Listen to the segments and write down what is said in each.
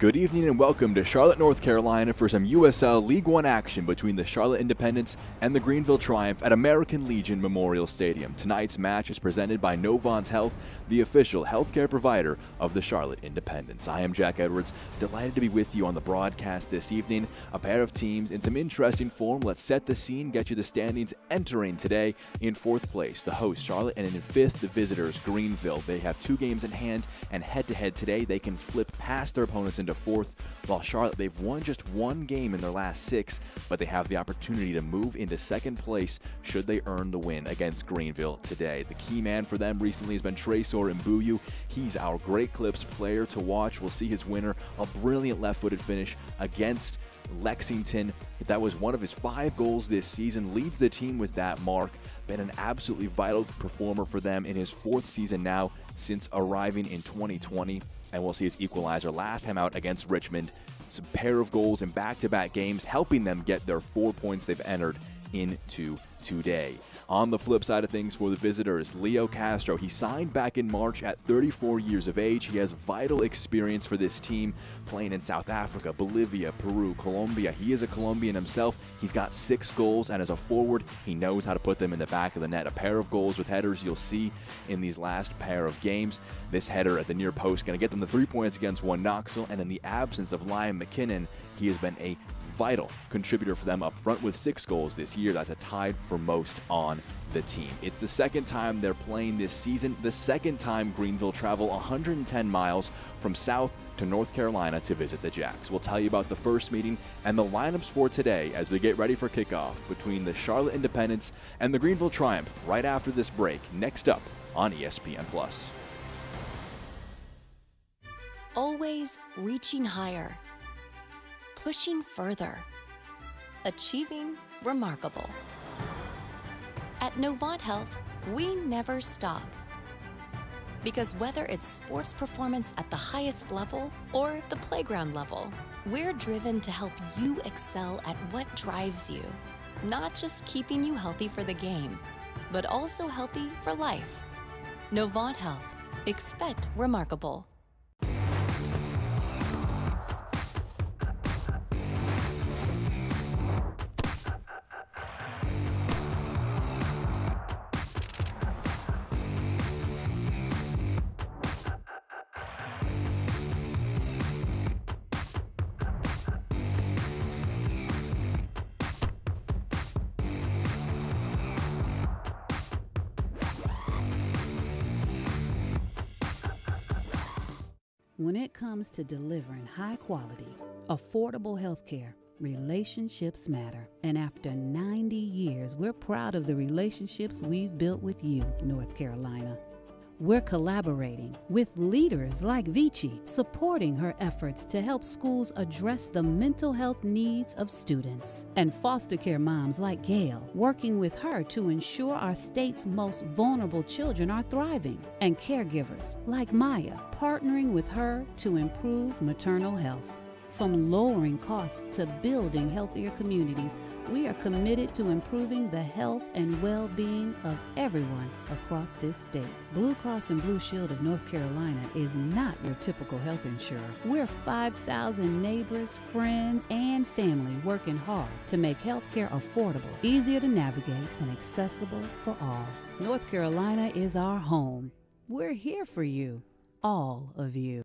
Good evening and welcome to Charlotte, North Carolina for some USL League One action between the Charlotte Independence and the Greenville Triumph at American Legion Memorial Stadium. Tonight's match is presented by Novant Health, the official healthcare provider of the Charlotte Independence. I am Jack Edwards, delighted to be with you on the broadcast this evening. A pair of teams in some interesting form. Let's set the scene, get you the standings. Entering today in fourth place, the host Charlotte, and in fifth, the visitors Greenville. They have two games in hand, and head-to-head today, they can flip past their opponents into fourth, while Charlotte, they've won just one game in their last six, but they have the opportunity to move into second place should they earn the win against Greenville today. The key man for them recently has been Tresor Mbuyu. He's our Great Clips player to watch. We'll see his winner, a brilliant left-footed finish against Lexington. That was one of his 5 goals this season, leads the team with that mark. Been an absolutely vital performer for them in his 4th season now since arriving in 2020. And we'll see his equalizer last time out against Richmond. Some pair of goals in back-to-back games, helping them get their 4 points they've entered into today. On the flip side of things for the visitors, Leo Castro, he signed back in March at 34 years of age. He has vital experience for this team, playing in South Africa, Bolivia, Peru, Colombia. He is a Colombian himself. He's got 6 goals, and as a forward, he knows how to put them in the back of the net. A pair of goals with headers you'll see in these last pair of games. This header at the near post going to get them the 3 points against one Knoxville, and in the absence of Liam McKinnon, he has been a vital contributor for them up front with 6 goals this year. That's a tied for most on the team. It's the second time they're playing this season, the second time Greenville travel 110 miles from South to North Carolina to visit the Jacks. We'll tell you about the first meeting and the lineups for today as we get ready for kickoff between the Charlotte Independence and the Greenville Triumph right after this break, next up on ESPN+. Always reaching higher, pushing further, achieving remarkable. At Novant Health, we never stop. Because whether it's sports performance at the highest level or the playground level, we're driven to help you excel at what drives you. Not just keeping you healthy for the game, but also healthy for life. Novant Health. Expect remarkable. When it comes to delivering high-quality, affordable health care, relationships matter. And after 90 years, we're proud of the relationships we've built with you, North Carolina. We're collaborating with leaders like Vici, supporting her efforts to help schools address the mental health needs of students, and foster care moms like Gail, working with her to ensure our state's most vulnerable children are thriving, and caregivers like Maya, partnering with her to improve maternal health. From lowering costs to building healthier communities, we are committed to improving the health and well-being of everyone across this state. Blue Cross and Blue Shield of North Carolina is not your typical health insurer. We're 5,000 neighbors, friends, and family working hard to make healthcare affordable, easier to navigate, and accessible for all. North Carolina is our home. We're here for you, all of you.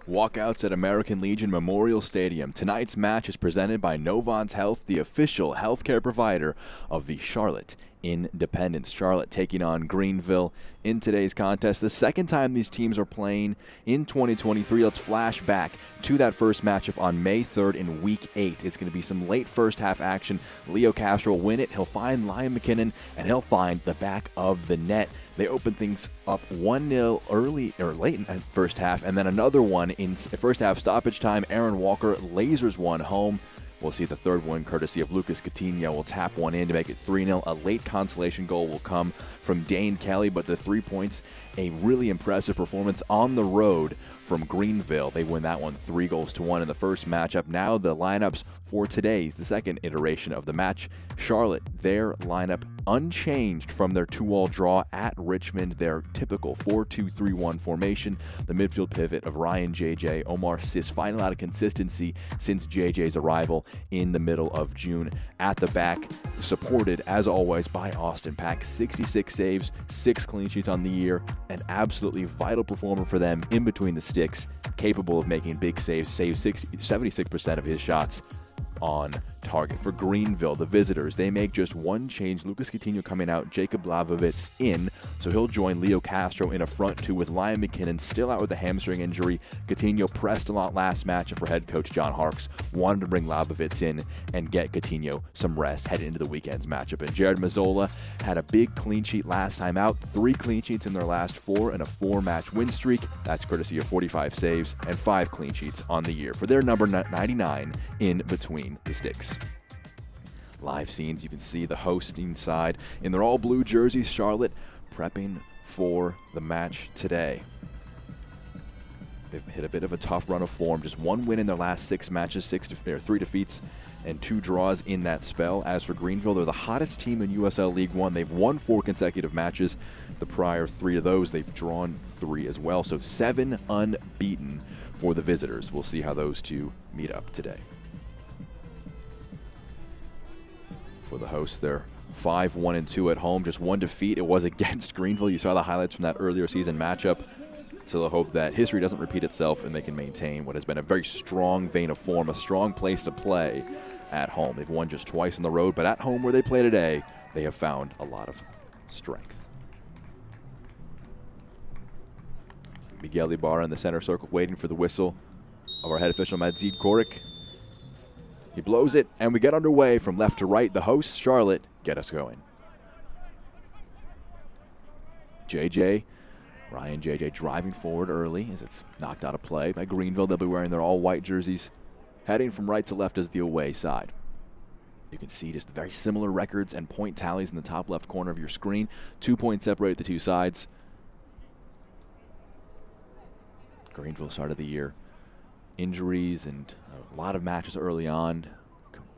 Walkouts at American Legion Memorial Stadium. Tonight's match is presented by Novant Health, the official healthcare provider of the Charlotte Independence. Charlotte taking on Greenville in today's contest. The second time these teams are playing in 2023. Let's flash back to that first matchup on May 3rd in Week 8. It's going to be some late first half action. Leo Castro will win it. He'll find Liam McKinnon, and he'll find the back of the net. They open things up 1-0 early or late in the first half, and then another one in first half stoppage time. Aaron Walker lasers one home. We'll see the third one, courtesy of Lucas Coutinho, will tap one in to make it 3-0. A late consolation goal will come from Dane Kelly, but the 3 points, a really impressive performance on the road from Greenville. They win that one 3-1 in the first matchup. Now the lineups for today's, the second iteration of the match. Charlotte, their lineup unchanged from their 2-2 draw at Richmond, their typical 4-2-3-1 formation. The midfield pivot of Ryan JJ, Omar Sis, finally out of consistency since JJ's arrival in the middle of June. At the back, supported as always by Austin Pack, 66 saves, 6 clean sheets on the year, an absolutely vital performer for them in between the sticks, capable of making big saves, saves 76% of his shots on target. For Greenville, the visitors, they make just one change. Lucas Coutinho coming out, Jacob Blavovitz in, so he'll join Leo Castro in a front two with Liam McKinnon still out with a hamstring injury. Coutinho pressed a lot last match, and for head coach John Harkes, wanted to bring Blavovitz in and get Coutinho some rest heading into the weekend's matchup. And Jared Mazzola had a big clean sheet last time out, 3 clean sheets in their last 4 and a 4-match win streak. That's courtesy of 45 saves and 5 clean sheets on the year for their number 99 in between the sticks. Live scenes, you can see the hosting side in their all blue jerseys, Charlotte prepping for the match today. They've hit a bit of a tough run of form, just 1 win in their last 6 matches, 3 defeats and 2 draws in that spell. As for Greenville, they're the hottest team in USL League One. They've won 4 consecutive matches. The prior 3 of those, they've drawn 3 as well, so 7 unbeaten for the visitors. We'll see how those two meet up today. For the hosts, they're 5-1-2 at home, just 1 defeat. It was against Greenville. You saw the highlights from that earlier season matchup. So they'll hope that history doesn't repeat itself and they can maintain what has been a very strong vein of form, a strong place to play at home. They've won just twice on the road, but at home where they play today, they have found a lot of strength. Miguel Ibarra in the center circle waiting for the whistle of our head official Madzid Korik. He blows it, and we get underway from left to right. The hosts, Charlotte, get us going. Ryan JJ driving forward early as it's knocked out of play by Greenville. They'll be wearing their all-white jerseys, heading from right to left as the away side. You can see just very similar records and point tallies in the top left corner of your screen. 2 points separate the two sides. Greenville started the year. Injuries and a lot of matches early on,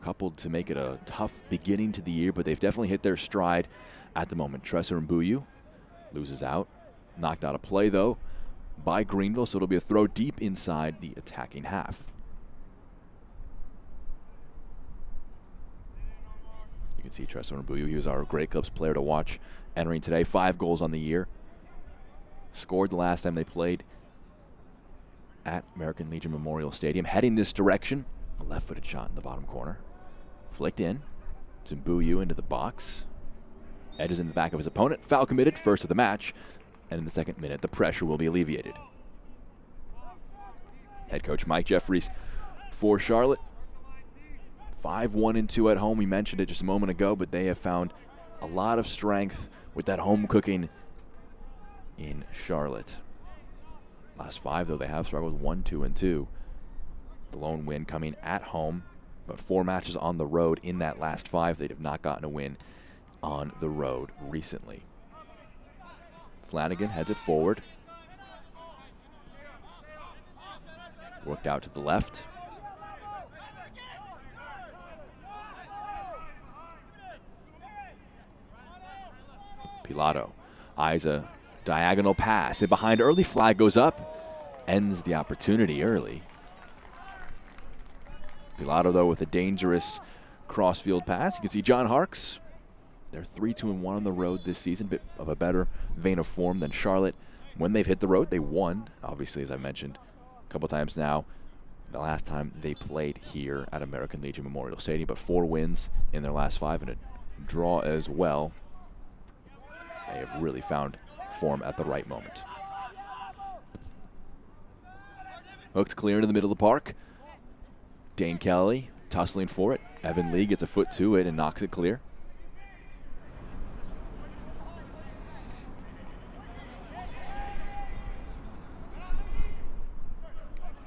coupled to make it a tough beginning to the year, but they've definitely hit their stride at the moment. Tressa Mbuyu loses out. Knocked out of play, though, by Greenville, so it'll be a throw deep inside the attacking half. You can see Tressa Mbuyu. He was our Grey Cups player to watch entering today. 5 goals on the year. Scored the last time they played at American Legion Memorial Stadium. Heading this direction, a left-footed shot in the bottom corner. Flicked in. It's Mbuyu into the box. Edges in the back of his opponent. Foul committed, first of the match. And in the second minute, the pressure will be alleviated. Head coach Mike Jeffries for Charlotte. 5-1-2 at home. We mentioned it just a moment ago, but they have found a lot of strength with that home cooking in Charlotte. Last 5, though, they have struggled 1-2-2. The lone win coming at home, but 4 matches on the road in that last 5. They have not gotten a win on the road recently. Flanagan heads it forward. Worked out to the left. Pilato eyes a diagonal pass. And behind early, flag goes up. Ends the opportunity early. Pilato, though, with a dangerous crossfield pass. You can see John Harkes. They're 3-2-1 on the road this season, bit of a better vein of form than Charlotte. When they've hit the road, they won, obviously, as I mentioned a couple times now. The last time they played here at American Legion Memorial Stadium, but 4 wins in their last 5 and a draw as well. They have really found form at the right moment. Hooked clear into the middle of the park. Dane Kelly tussling for it. Evan Lee gets a foot to it and knocks it clear.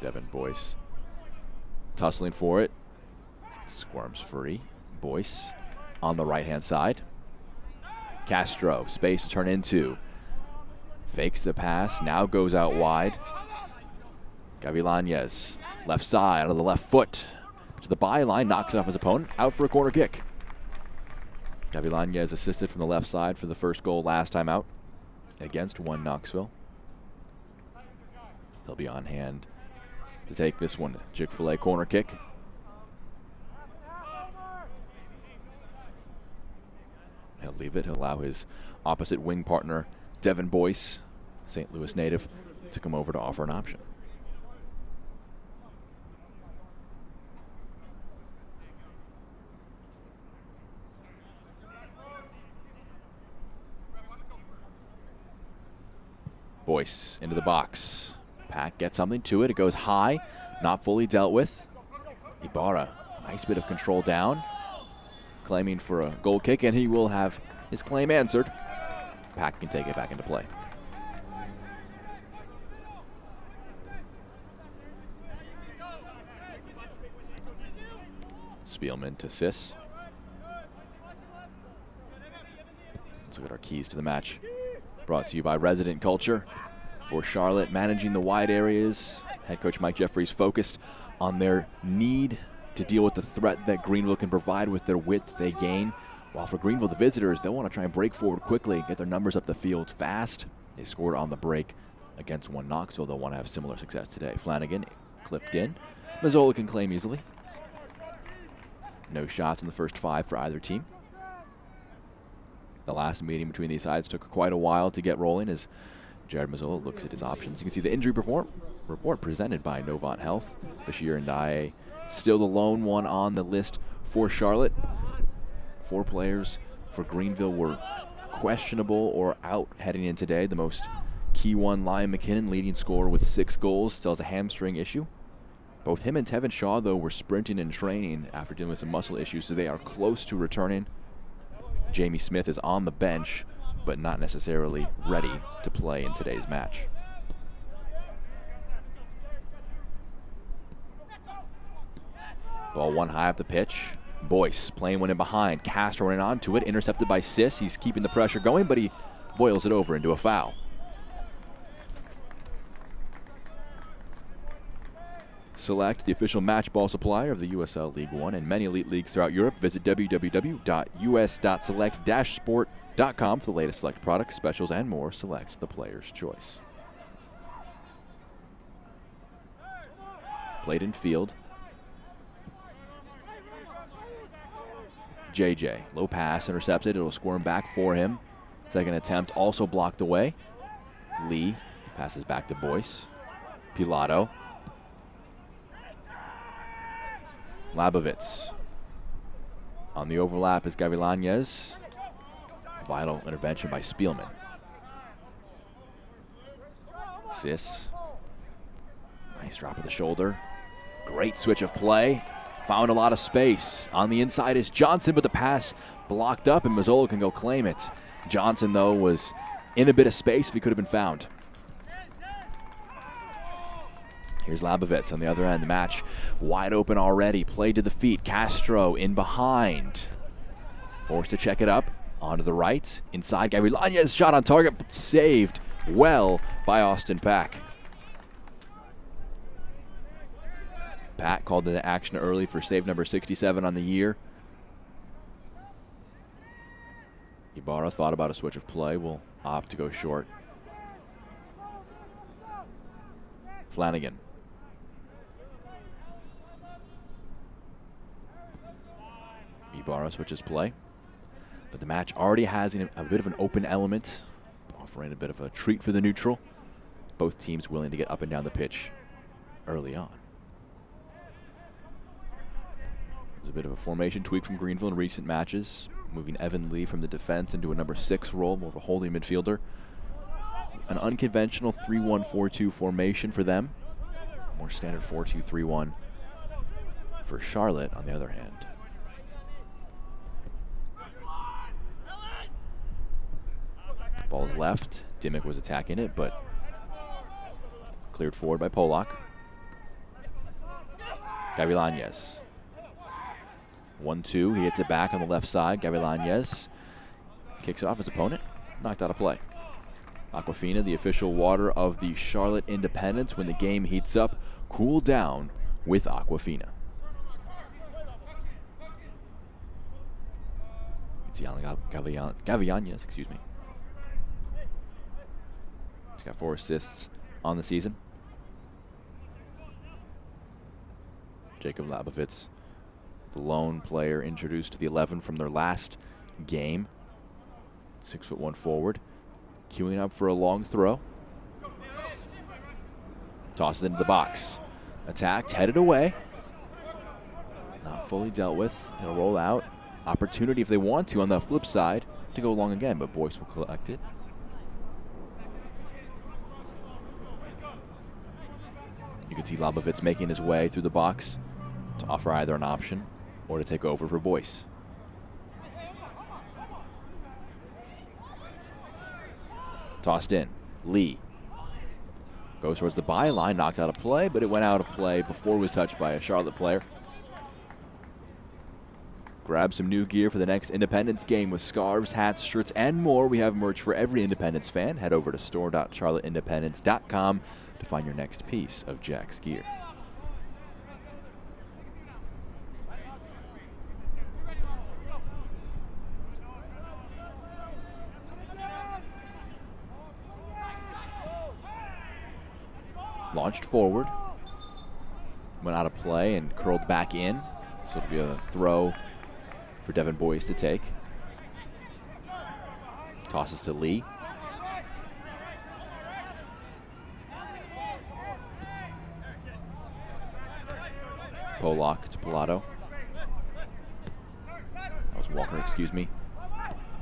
Devin Boyce tussling for it. Squirms free. Boyce on the right-hand side. Castro, space to turn into. Fakes the pass, now goes out wide. Gavilanes, left side, on the left foot. To the byline, knocks it off his opponent. Out for a corner kick. Gavilanez assisted from the left side for the first goal last time out against 1 Knoxville. He'll be on hand to take this one. Chick-fil-A corner kick. He'll leave it. He'll allow his opposite wing partner, Devin Boyce, St. Louis native, to come over to offer an option. Boyce into the box. Pack gets something to it. It goes high, not fully dealt with. Ibarra, nice bit of control down, claiming for a goal kick, and he will have his claim answered. Pack can take it back into play. Spielman to Sis. Let's look at our keys to the match. Brought to you by Resident Culture. For Charlotte, managing the wide areas. Head coach Mike Jeffries focused on their need to deal with the threat that Greenville can provide with their width they gain. While for Greenville, the visitors, they'll want to try and break forward quickly, get their numbers up the field fast. They scored on the break against 1 Knoxville. They'll want to have similar success today. Flanagan clipped in. Mazzola can claim easily. No shots in the first 5 for either team. The last meeting between these sides took quite a while to get rolling as Jared Mazzola looks at his options. You can see the injury report presented by Novant Health. Bashir Ndiaye still the lone one on the list for Charlotte. 4 players for Greenville were questionable or out heading in today. The most key one, Liam McKinnon, leading scorer with 6 goals, still has a hamstring issue. Both him and Tevin Shaw, though, were sprinting and training after dealing with some muscle issues, so they are close to returning. Jamie Smith is on the bench, but not necessarily ready to play in today's match. Ball one high up the pitch. Boyce playing one in behind. Castro running onto it, intercepted by Sis. He's keeping the pressure going, but he boils it over into a foul. Select, the official match ball supplier of the USL League One and many elite leagues throughout Europe. Visit www.us.select-sport.com for the latest select products, specials, and more. Select the player's choice. Played in field. JJ, low pass, intercepted. It'll squirm back for him. Second attempt also blocked away. Lee passes back to Boyce. Pilato. Labovitz. On the overlap is Gavilanez. Vital intervention by Spielman. Sis. Nice drop of the shoulder. Great switch of play. Found a lot of space. On the inside is Johnson, but the pass blocked up, and Mazzola can go claim it. Johnson, though, was in a bit of space if he could have been found. Here's Labovitz on the other end. The match wide open already. Play to the feet. Castro in behind. Forced to check it up. Onto the right. Inside. Gavilanez shot on target. Saved well by Austin Pack. Pack called into action early for save number 67 on the year. Ibarra thought about a switch of play. Will opt to go short. Flanagan. Ibarra switches play. But the match already has a bit of an open element, offering a bit of a treat for the neutral. Both teams willing to get up and down the pitch early on. There's a bit of a formation tweak from Greenville in recent matches, moving Evan Lee from the defense into a number 6 role, more of a holding midfielder. An unconventional 3-1-4-2 formation for them. More standard 4-2-3-1 for Charlotte, on the other hand. Ball's left. Dimmick was attacking it, but cleared forward by Polak. Gavilanez. 1-2. He hits it back on the left side. Gavilanez kicks it off his opponent. Knocked out of play. Aquafina, the official water of the Charlotte Independents. When the game heats up, cool down with Aquafina. Gavianes, excuse me. He's got 4 assists on the season. Jacob Labovitz, the lone player introduced to the 11 from their last game. 6'1" forward, queuing up for a long throw. Tosses into the box. Attacked, headed away. Not fully dealt with. It'll roll out. Opportunity if they want to on the flip side to go long again, but Boyce will collect it. You can see Labovitz making his way through the box to offer either an option or to take over for Boyce. Tossed in. Lee goes towards the byline, knocked out of play, but it went out of play before it was touched by a Charlotte player. Grab some new gear for the next Independence game with scarves, hats, shirts, and more. We have merch for every Independence fan. Head over to store.charlotteindependence.com to find your next piece of Jack's gear. Launched forward, went out of play and curled back in. So it'll be a throw for Devin Boyce to take. Tosses to Lee. Polak to Pilato. That was Walker, excuse me.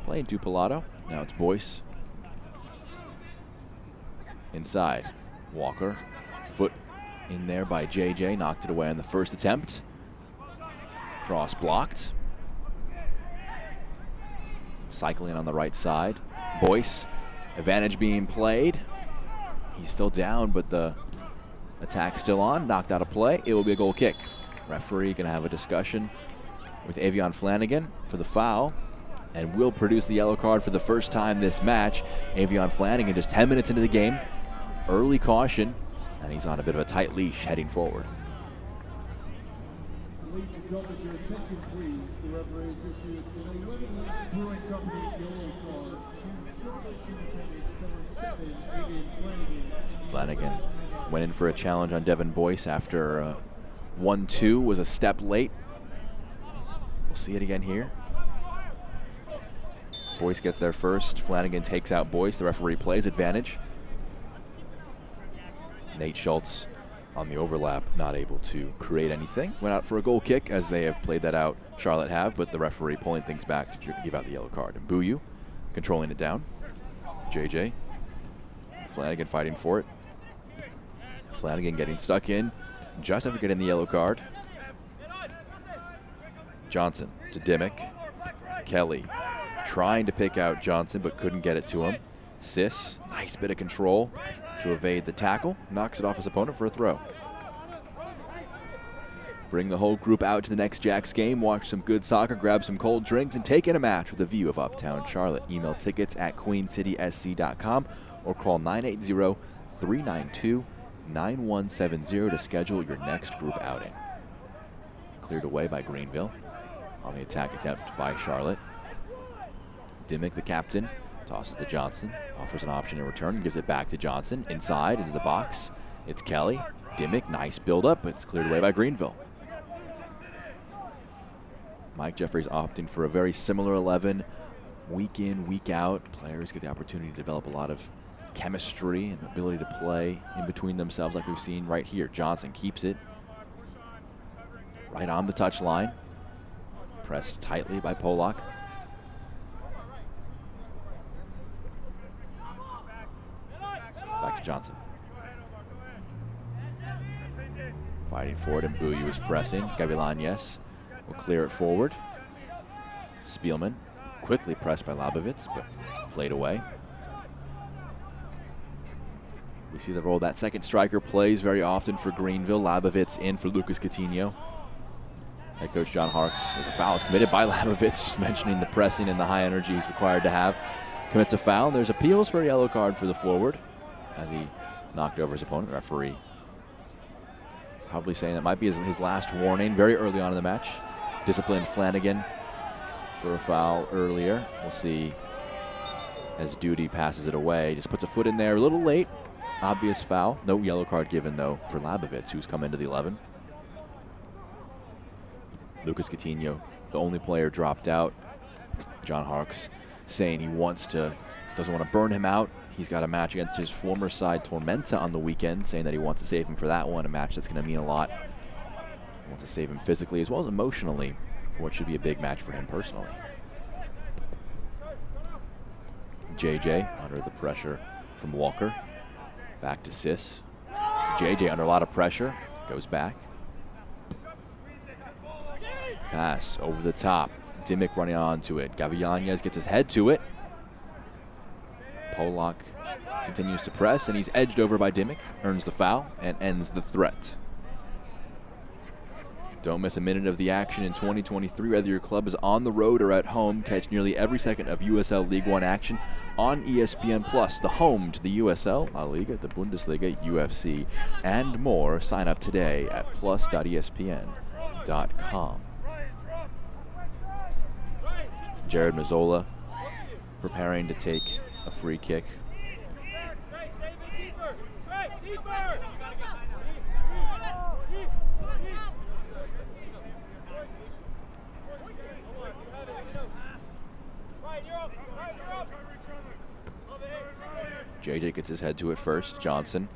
Playing to Pilato. Now it's Boyce. Inside. Walker. Foot in there by JJ. Knocked it away on the first attempt. Cross blocked. Cycling on the right side. Boyce. Advantage being played. He's still down, but the attack still on. Knocked out of play. It will be a goal kick. Referee going to have a discussion with Avion Flanagan for the foul and will produce the yellow card for the first time this match. Avion Flanagan just 10 minutes into the game. Early caution, and he's on a bit of a tight leash heading forward. Ladies and gentlemen, your attention please. The referee has issued an 11-week Brewing Company yellow card to Charlotte Independence number 7, Avion Flanagan. Flanagan went in for a challenge on Devin Boyce after 1-2 was a step late. We'll see it again here. Boyce gets there first. Flanagan takes out Boyce. The referee plays advantage. Nate Schultz on the overlap, not able to create anything. Went out for a goal kick as they have played that out. Charlotte have, but the referee pulling things back to give out the yellow card. And Mbuyu controlling it down. JJ. Flanagan fighting for it. Flanagan getting stuck in just after getting the yellow card. Johnson to Dimmick. Kelly trying to pick out Johnson but couldn't get it to him. Sis, nice bit of control to evade the tackle. Knocks it off his opponent for a throw. Bring the whole group out to the next Jacks game. Watch some good soccer, grab some cold drinks, and take in a match with a view of Uptown Charlotte. Email tickets at queencitysc.com or call 980-392-9170 to schedule your next group outing. Cleared away by Greenville on the attack attempt by Charlotte. Dimmick, the captain, tosses to Johnson, offers an option in return, and gives it back to Johnson. Inside, into the box. It's Kelly. Dimmick, nice build-up, but it's cleared away by Greenville. Mike Jeffries opting for a very similar 11. Week in, week out, players get the opportunity to develop a lot of chemistry and ability to play in between themselves like we've seen right here. Johnson keeps it right on the touchline. Pressed tightly by Polak. Back to Johnson. Fighting forward, and Mbuyu is pressing. Gavilanes will clear it forward. Spielman quickly pressed by Labovitz, but played away. We see the role that second striker plays very often for Greenville. Labovitz in for Lucas Coutinho. Head coach John Harkes, as a foul is committed by Labovitz, mentioning the pressing and the high energy he's required to have. Commits a foul, and there's appeals for a yellow card for the forward as he knocked over his opponent. The referee probably saying that might be his last warning very early on in the match. Disciplined Flanagan for a foul earlier. We'll see as Duty passes it away. Just puts a foot in there a little late. Obvious foul. No yellow card given, though, for Labovitz, who's come into the 11. Lucas Coutinho, the only player dropped out. John Harkes saying he doesn't want to burn him out. He's got a match against his former side, Tormenta, on the weekend, saying that he wants to save him for that one, a match that's going to mean a lot. He wants to save him physically as well as emotionally for what should be a big match for him personally. JJ under the pressure from Walker. Back to Sis. JJ under a lot of pressure. Goes back. Pass over the top. Dimick running onto it. Gavillanes gets his head to it. Polak continues to press, and he's edged over by Dimick. Earns the foul and ends the threat. Don't miss a minute of the action in 2023, whether your club is on the road or at home. Catch nearly every second of USL League One action on ESPN+, the home to the USL, La Liga, the Bundesliga, UFC, and more. Sign up today at plus.espn.com. Jared Mazzola preparing to take a free kick. JJ gets his head to it first. Johnson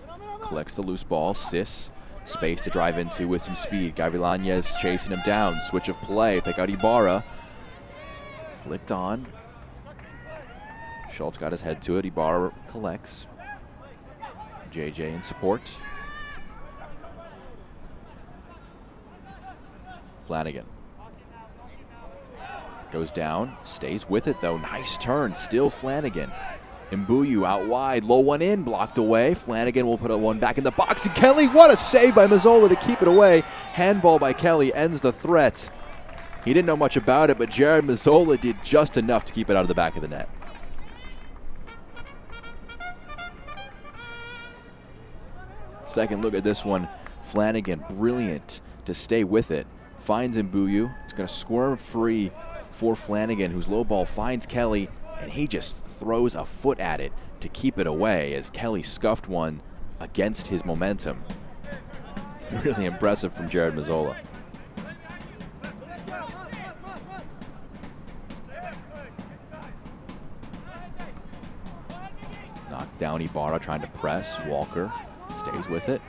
collects the loose ball. Sis, space to drive into with some speed. Gavillanes chasing him down. Switch of play. Pick out Ibarra. Flicked on. Schultz got his head to it. Ibarra collects. JJ in support. Flanagan goes down. Stays with it, though. Nice turn. Still Flanagan. Mbuyu out wide, low one in, blocked away. Flanagan will put a one back in the box. And Kelly, what a save by Mazzola to keep it away. Handball by Kelly ends the threat. He didn't know much about it, but Jared Mazzola did just enough to keep it out of the back of the net. Second look at this one. Flanagan, brilliant to stay with it. Finds Mbuyu. It's going to squirm free for Flanagan, whose low ball finds Kelly. And he just throws a foot at it to keep it away as Kelly scuffed one against his momentum. Really impressive from Jared Mazzola. Knocked down Ibarra trying to press. Walker stays with it.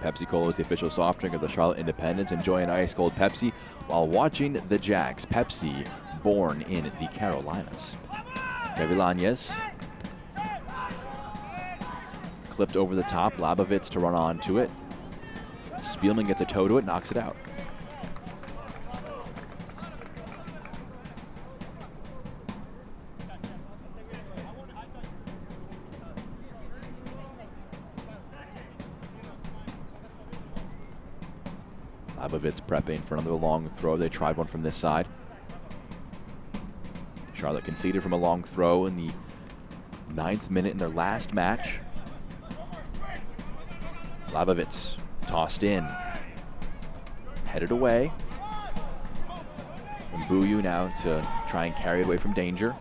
Pepsi-Cola is the official soft drink of the Charlotte Independents. Enjoy an ice-cold Pepsi while watching the Jacks. Pepsi, born in the Carolinas. Gavillanes clipped over the top. Labovitz to run onto it. Spielman gets a toe to it, knocks it out. Labovitz prepping for another long throw. They tried one from this side. Charlotte conceded from a long throw in the 9th minute in their last match. Labovitz tossed in. Headed away. Mbuyu now to try and carry it away from danger.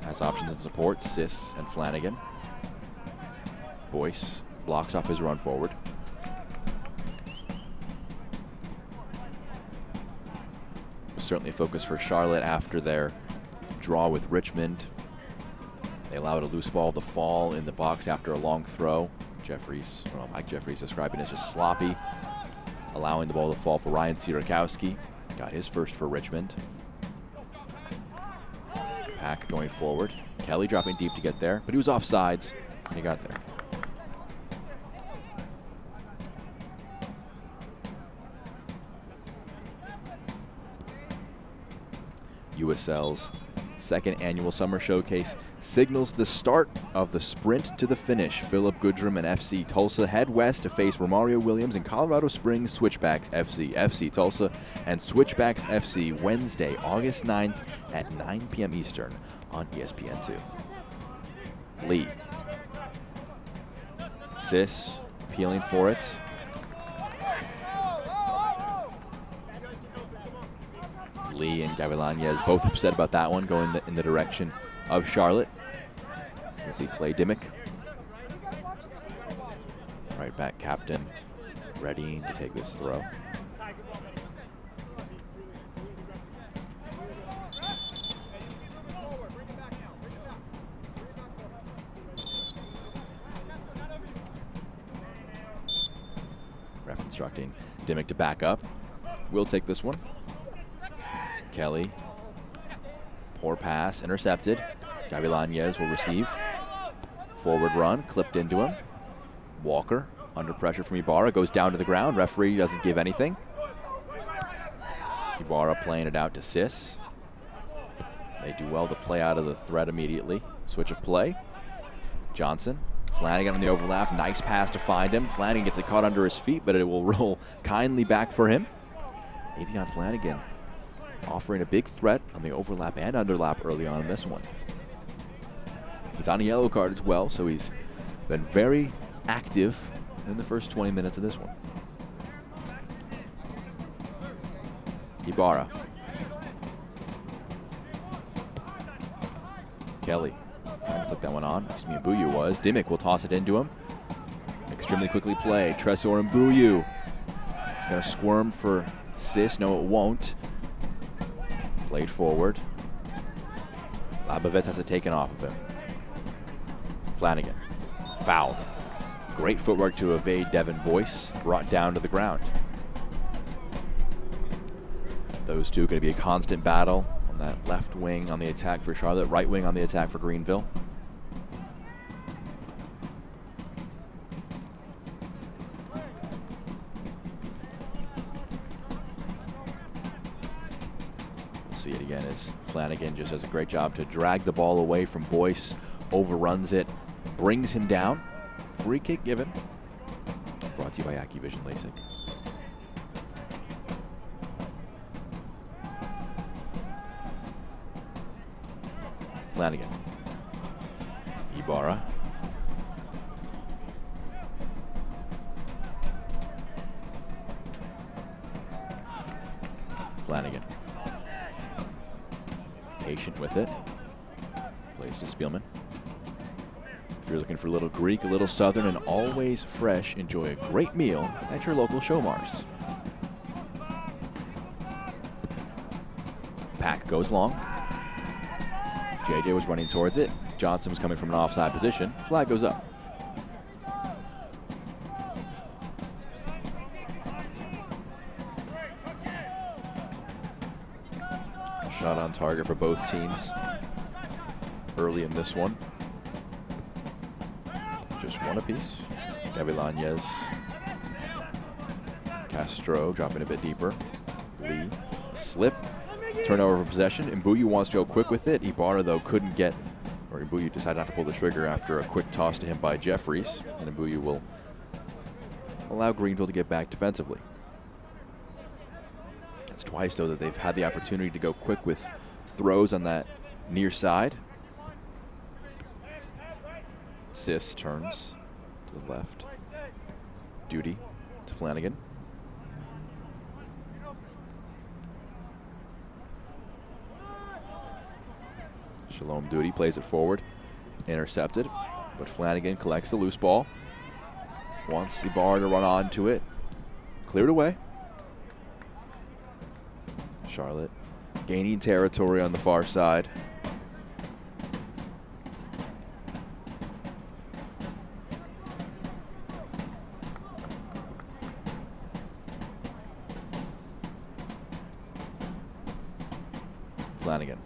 Has options in support. Sis and Flanagan. Boyce blocks off his run forward. Certainly a focus for Charlotte after their draw with Richmond. They allowed a loose ball to fall in the box after a long throw. Mike Jeffries describing it as just sloppy, allowing the ball to fall for Ryan Sierakowski. Got his first for Richmond. Pack going forward. Kelly dropping deep to get there, but he was offsides when he got there. USL's second annual summer showcase signals the start of the sprint to the finish. Philip Goodrum and FC Tulsa head west to face Romario Williams and Colorado Springs Switchbacks FC. FC Tulsa and Switchbacks FC Wednesday, August 9th at 9 p.m. Eastern on ESPN2. Lee. Sis appealing for it. Lee and Gavilanez both upset about that one, going in the direction of Charlotte. You see Clay Dimmick, right back captain, readying to take this throw. Ref instructing Dimmick to back up. We'll take this one. Kelly, poor pass, intercepted. Gavilanez will receive. Forward run, clipped into him. Walker, under pressure from Ibarra, goes down to the ground. Referee doesn't give anything. Ibarra playing it out to Sis. They do well to play out of the threat immediately. Switch of play. Johnson, Flanagan on the overlap. Nice pass to find him. Flanagan gets it caught under his feet, but it will roll kindly back for him. Avion Flanagan offering a big threat on the overlap and underlap early on in this one. He's on a yellow card as well, so he's been very active in the first 20 minutes of this one. Ibarra. Kelly trying to flick that one on. Excuse me, Mbuyu was. Dimmick will toss it into him. Extremely quickly play. Tresor Mbuyu. It's going to squirm for Sis. No, it won't. Played forward. Labavets has it taken off of him. Flanagan. Fouled. Great footwork to evade Devin Boyce. Brought down to the ground. Those two going to be a constant battle on that left wing on the attack for Charlotte, right wing on the attack for Greenville. See it again as Flanagan just does a great job to drag the ball away from Boyce, overruns it, brings him down. Free kick given. Brought to you by AccuVision LASIK. Flanagan. Ibarra. Flanagan. Patient with it. Plays to Spielman. If you're looking for a little Greek, a little Southern, and always fresh, enjoy a great meal at your local Showmars. Pack goes long. JJ was running towards it. Johnson was coming from an offside position. Flag goes up. Shot on target for both teams early in this one. Just one apiece. Gavilanez. Castro dropping a bit deeper. Lee, a slip. Turnover for possession. Mbuyu wants to go quick with it. Ibarra, though, couldn't get, or Mbuyu decided not to pull the trigger after a quick toss to him by Jeffries. And Mbuyu will allow Greenville to get back defensively. It's twice, though, that they've had the opportunity to go quick with throws on that near side. Sis turns to the left. Duty to Flanagan. Shalom Duty plays it forward. Intercepted, but Flanagan collects the loose ball. Wants Ibarra to run onto it. Cleared away. Charlotte gaining territory on the far side. Flanagan.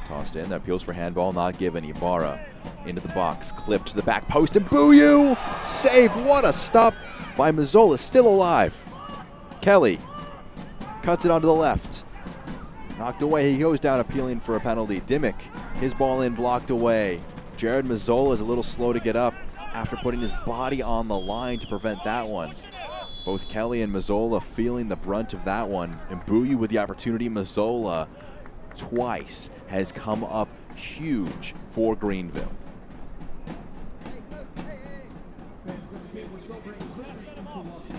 Tossed in. That appeals for handball. Not given. Ibarra into the box. Clipped to the back post. And Mbuyu! Saved. What a stop by Mazzola. Still alive. Kelly cuts it onto the left. Knocked away. He goes down appealing for a penalty. Dimmick. His ball in. Blocked away. Jared Mazzola is a little slow to get up after putting his body on the line to prevent that one. Both Kelly and Mazzola feeling the brunt of that one. And Mbuyu with the opportunity. Mazzola twice has come up huge for Greenville.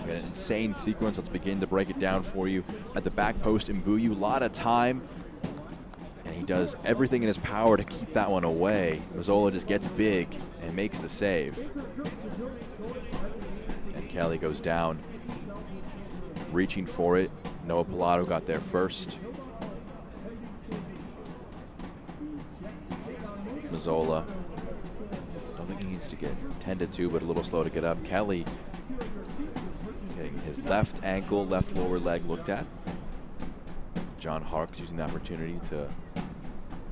An insane sequence. Let's begin to break it down for you. At the back post, Mbuyu, a lot of time. And he does everything in his power to keep that one away. Mazzola just gets big and makes the save. And Kelly goes down, reaching for it. Noah Pilato got there first. Mazzola, I don't think he needs to get tended to, but a little slow to get up. Kelly getting his left ankle, left lower leg looked at. John Harks using the opportunity to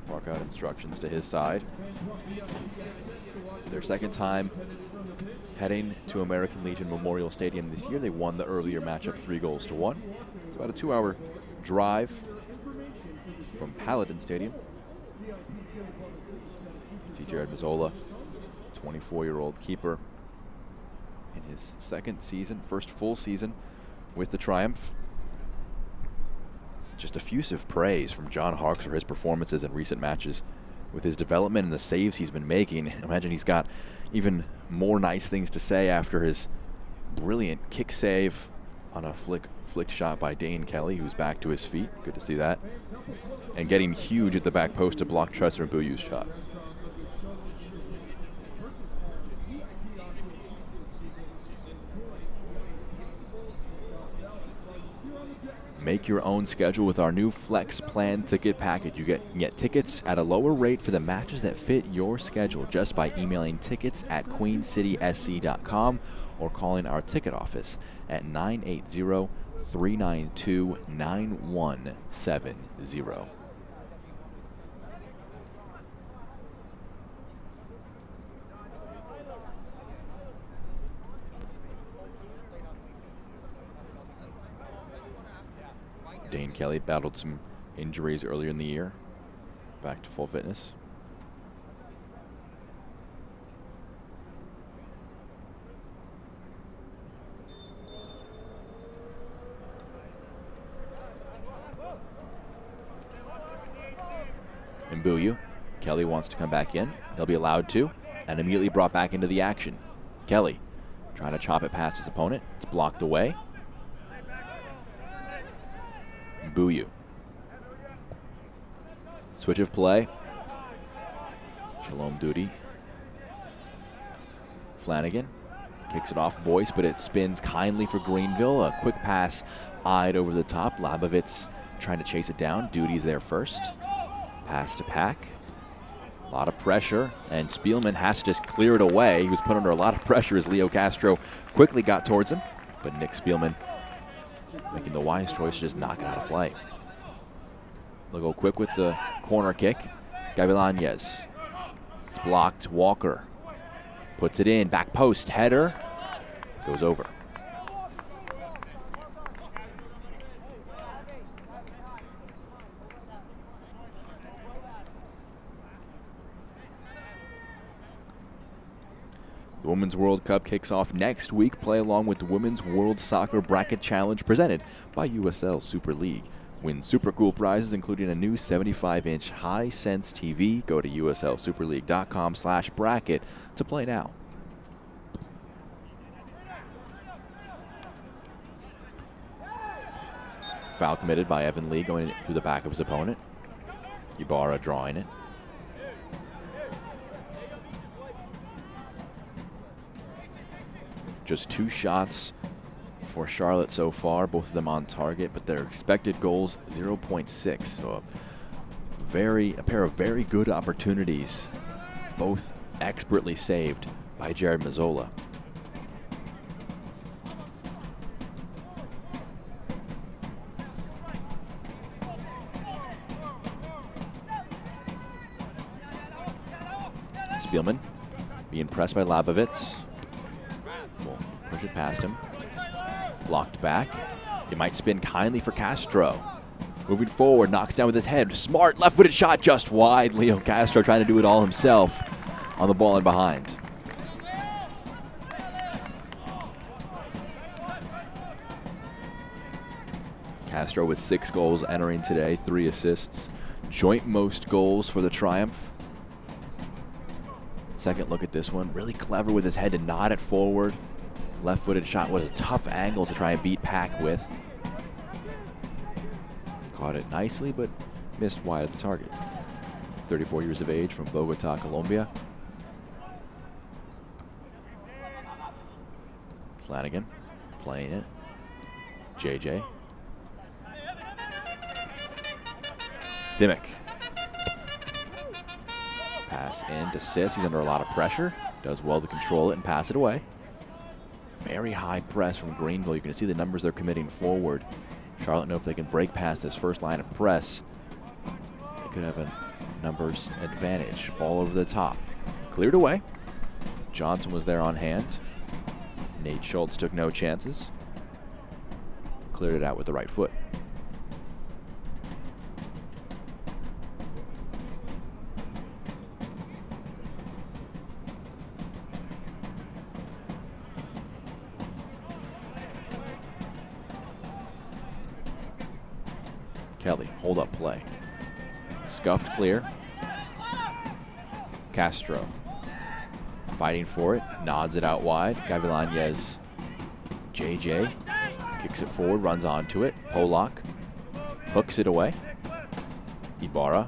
mark out instructions to his side. Their second time heading to American Legion Memorial Stadium this year. They won the earlier matchup 3-1. It's about a 2-hour drive from Paladin Stadium. See Jared Mazzola, 24-year-old keeper, in his second season, first full season with the Triumph. Just effusive praise from John Harks for his performances in recent matches. With his development and the saves he's been making, imagine he's got even more nice things to say after his brilliant kick save on a flicked shot by Dane Kelly, who's back to his feet. Good to see that. And getting huge at the back post to block Tressor Mbuyu's shot. Make your own schedule with our new Flex Plan ticket package. You can get tickets at a lower rate for the matches that fit your schedule just by emailing tickets@queencitysc.com or calling our ticket office at 980-392-9170. Dane Kelly battled some injuries earlier in the year. Back to full fitness. Mbuyu. Kelly wants to come back in. He'll be allowed to, and immediately brought back into the action. Kelly trying to chop it past his opponent. It's blocked away. Mbuyu. Switch of play. Shalom Duty. Flanagan kicks it off Boyce, but it spins kindly for Greenville. A quick pass eyed over the top. Labovitz trying to chase it down. Duty's there first. Pass to Pack. A lot of pressure, and Spielman has to just clear it away. He was put under a lot of pressure as Leo Castro quickly got towards him, but Nick Spielman making the wise choice to just knock it out of play. They'll go quick with the corner kick. Gavilanes. It's blocked. Walker puts it in. Back post. Header. Goes over. The Women's World Cup kicks off next week. Play along with the Women's World Soccer Bracket Challenge presented by USL Super League. Win super cool prizes, including a new 75-inch Hisense TV. Go to uslsuperleague.com/bracket to play now. Foul committed by Evan Lee going through the back of his opponent. Ibarra drawing it. Just 2 shots for Charlotte so far, both of them on target, but their expected goals 0.6. So a pair of very good opportunities, both expertly saved by Jared Mazzola. Spielman being pressed by Labovitz. Push it past him. Blocked back. It might spin kindly for Castro. Moving forward, knocks down with his head. Smart left-footed shot just wide. Leo Castro trying to do it all himself on the ball and behind. Castro with 6 goals entering today, 3 assists. Joint most goals for the Triumph. Second look at this one. Really clever with his head to nod it forward. Left-footed shot was a tough angle to try and beat Pack with. Caught it nicely, but missed wide of the target. 34 years of age from Bogota, Colombia. Flanagan playing it. JJ. Dimmick. Pass in to Sis. He's under a lot of pressure. Does well to control it and pass it away. Very high press from Greenville. You can see the numbers they're committing forward. Charlotte know if they can break past this first line of press, they could have a numbers advantage. Ball over the top. Cleared away. Johnson was there on hand. Nate Schultz took no chances. Cleared it out with the right foot. Kelly, hold up play. Scuffed clear. Castro fighting for it, nods it out wide. Gavilanes, JJ kicks it forward, runs onto it. Polak hooks it away. Ibarra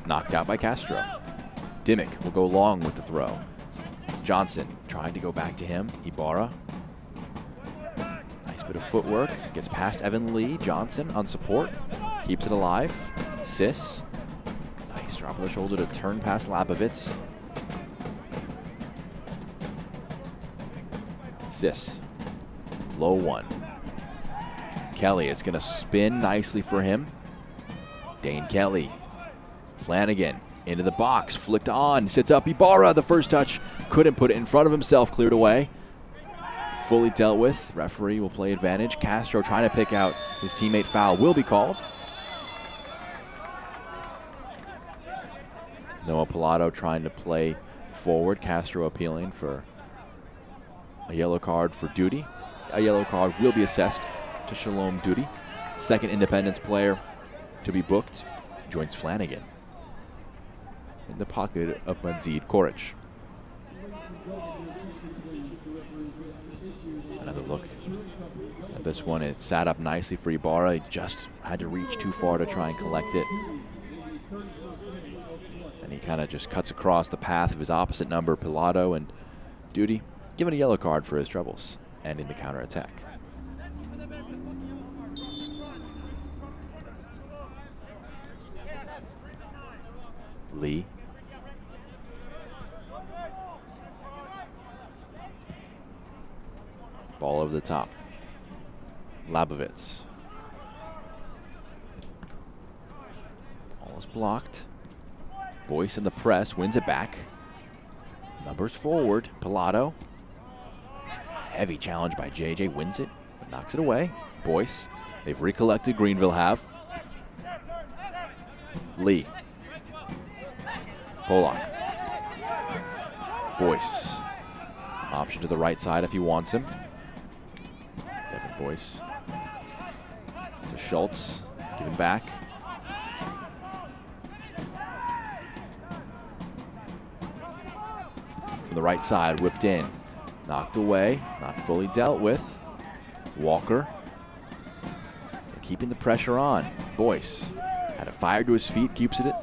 knocked out by Castro. Dimmick will go long with the throw. Johnson trying to go back to him. Ibarra. Nice bit of footwork. Gets past Evan Lee. Johnson on support. Keeps it alive. Sis. Nice drop of the shoulder to turn past Labovitz. Sis. Low one. Kelly, it's going to spin nicely for him. Dane Kelly. Flanagan into the box. Flicked on. Sits up Ibarra. The first touch. Couldn't put it in front of himself. Cleared away. Fully dealt with. Referee will play advantage. Castro trying to pick out his teammate. Foul will be called. Noah Pilato trying to play forward. Castro appealing for a yellow card for Duty. A yellow card will be assessed to Shalom Duty. Second Independence player to be booked joins Flanagan in the pocket of Manzid Koric. Another look at this one. It sat up nicely for Ibarra. He just had to reach too far to try and collect it. And he kind of just cuts across the path of his opposite number, Pilato, and Duty given a yellow card for his troubles, ending the counterattack. Lee. Ball over the top. Labovitz. Ball is blocked. Boyce in the press, wins it back. Numbers forward. Pilato. Heavy challenge by JJ, wins it, but knocks it away. Boyce. They've recollected, Greenville have. Lee. Polak. Boyce. Option to the right side if he wants him. Devin Boyce. To Schultz. Giving back. From the right side, whipped in. Knocked away. Not fully dealt with. Walker. They're keeping the pressure on. Boyce. Had it fired to his feet. Keeps it.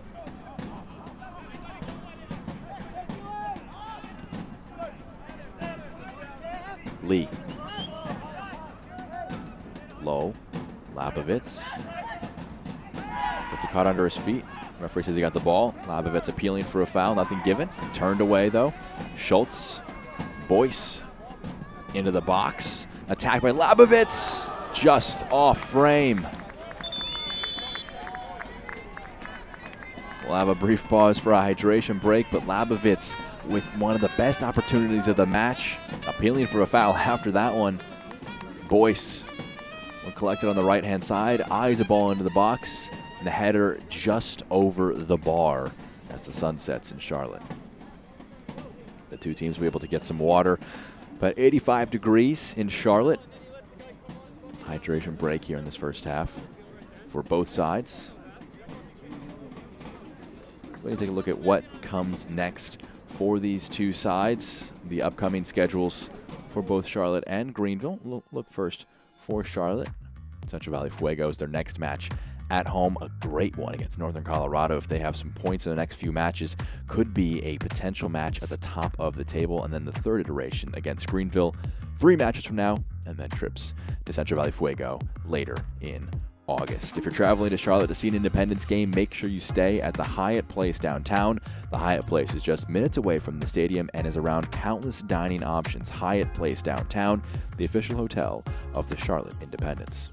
Lee. Low. Labovitz. Gets a caught under his feet. Referee says he got the ball. Labovitz appealing for a foul. Nothing given. Turned away though. Schultz. Boyce. Into the box. Attacked by Labovitz. Just off frame. We'll have a brief pause for a hydration break, but Labovitz with one of the best opportunities of the match, appealing for a foul after that one. Boyce will collect it on the right-hand side, eyes a ball into the box, and the header just over the bar as the sun sets in Charlotte. The two teams will be able to get some water, but 85 degrees in Charlotte. Hydration break here in this first half for both sides. We're going to take a look at what comes next for these two sides, the upcoming schedules for both Charlotte and Greenville. Look first for Charlotte. Central Valley Fuego is their next match at home. A great one against Northern Colorado. If they have some points in the next few matches, could be a potential match at the top of the table. And then the third iteration against Greenville 3 matches from now, and then trips to Central Valley Fuego later in August. If you're traveling to Charlotte to see an Independence game, make sure you stay at the Hyatt Place downtown. The Hyatt Place is just minutes away from the stadium and is around countless dining options. Hyatt Place downtown, the official hotel of the Charlotte Independence.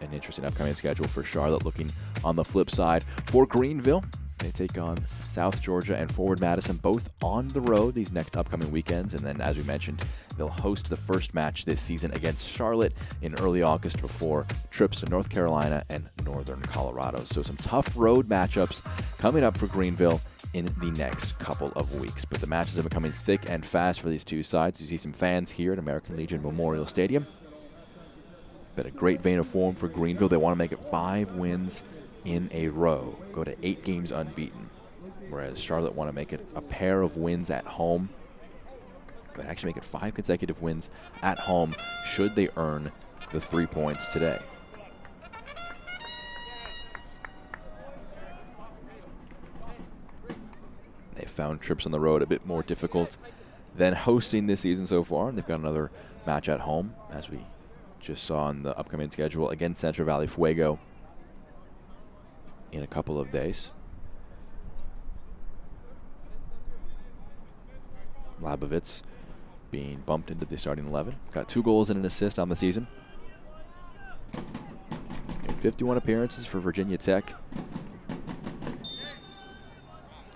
An interesting upcoming schedule for Charlotte. Looking on the flip side for Greenville, they take on South Georgia and Forward Madison, both on the road these next upcoming weekends. And then, as we mentioned, they'll host the first match this season against Charlotte in early August before trips to North Carolina and Northern Colorado. So some tough road matchups coming up for Greenville in the next couple of weeks. But the matches are becoming thick and fast for these two sides. You see some fans here at American Legion Memorial Stadium. Been a great vein of form for Greenville. They want to make it 5 wins in a row, go to 8 games unbeaten, whereas Charlotte want to make it a pair of wins at home, but actually make it 5 consecutive wins at home should they earn the 3 points today. They found trips on the road a bit more difficult than hosting this season so far, and they've got another match at home, as we just saw on the upcoming schedule, against Central Valley Fuego in a couple of days. Labovitz being bumped into the starting 11. Got 2 goals and an assist on the season. Made 51 appearances for Virginia Tech.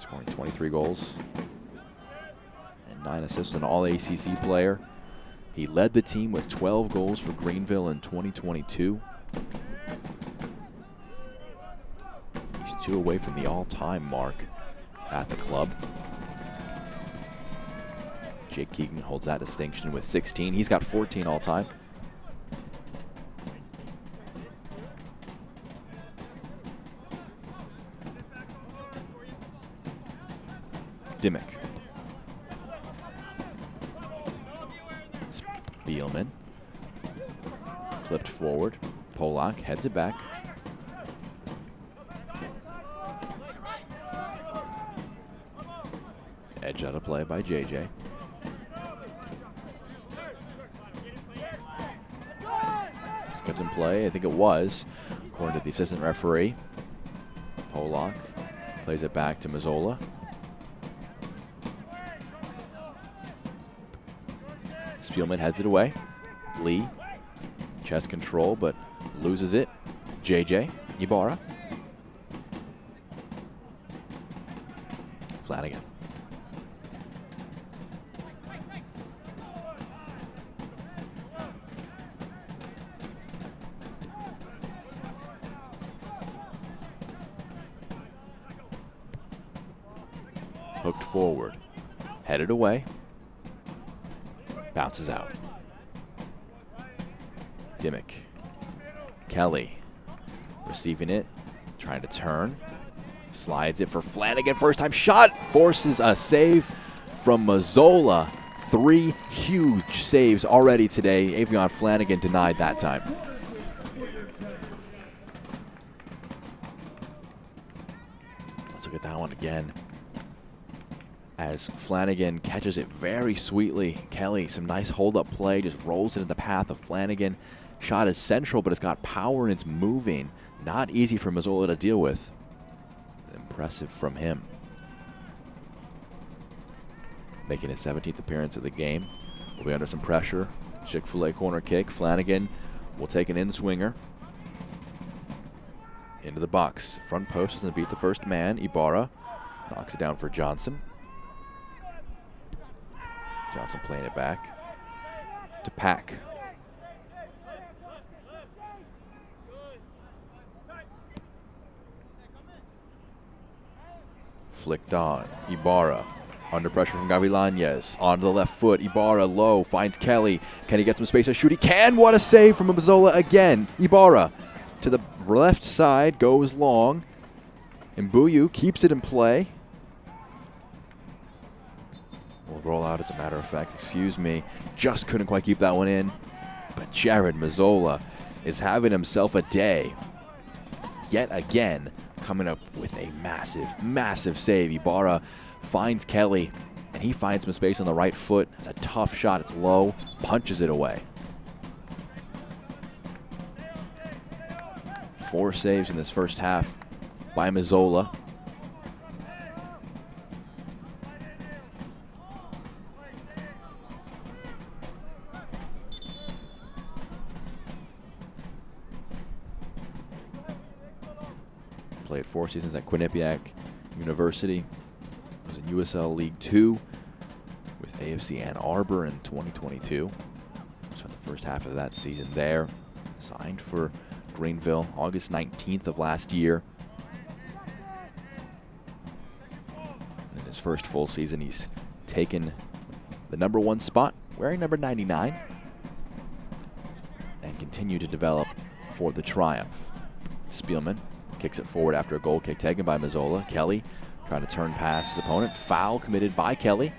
Scoring 23 goals and 9 assists, an all-ACC player. He led the team with 12 goals for Greenville in 2022. He's 2 away from the all-time mark at the club. Jake Keegan holds that distinction with 16. He's got 14 all-time. Dimmick. Spielman. Flipped forward. Polak heads it back. Edge out of play by JJ. Just kept in play. I think it was, according to the assistant referee. Polak plays it back to Mazzola. Spielman heads it away. Lee, chest control, but loses it. JJ, Ibarra. Flanagan. Hooked forward. Headed away. Bounces out. Dimmick. Kelly receiving it, trying to turn. Slides it for Flanagan. First time shot. Forces a save from Mazzola. 3 huge saves already today. Avion Flanagan denied that time. Let's look at that one again, as Flanagan catches it very sweetly. Kelly, some nice hold-up play, just rolls into the path of Flanagan. Shot is central, but it's got power and it's moving. Not easy for Mazzola to deal with. Impressive from him. Making his 17th appearance of the game. Will be under some pressure. Chick-fil-A corner kick. Flanagan will take an in-swinger. Into the box. Front post doesn't beat the first man. Ibarra knocks it down for Johnson. Johnson playing it back to Pack. Flicked on. Ibarra under pressure from Gavilanes. On to the left foot. Ibarra low. Finds Kelly. Can he get some space to shoot? He can. What a save from Mazzola again. Ibarra to the left side. Goes long. Mbuyu keeps it in play. rollout, as a matter of fact, excuse me. Just couldn't quite keep that one in. But Jared Mazzola is having himself a day. Yet again, coming up with a massive, massive save. Ibarra finds Kelly, and he finds some space on the right foot. It's a tough shot. It's low. Punches it away. 4 saves in this first half by Mazzola. Played 4 seasons at Quinnipiac University. Was in USL League Two with AFC Ann Arbor in 2022. Spent the first half of that season there. Signed for Greenville August 19th of last year. In his first full season, he's taken the #1 spot, wearing number 99, and continued to develop for the Triumph. Spielman kicks it forward after a goal kick taken by Mazzola. Kelly trying to turn past his opponent. Foul committed by Kelly.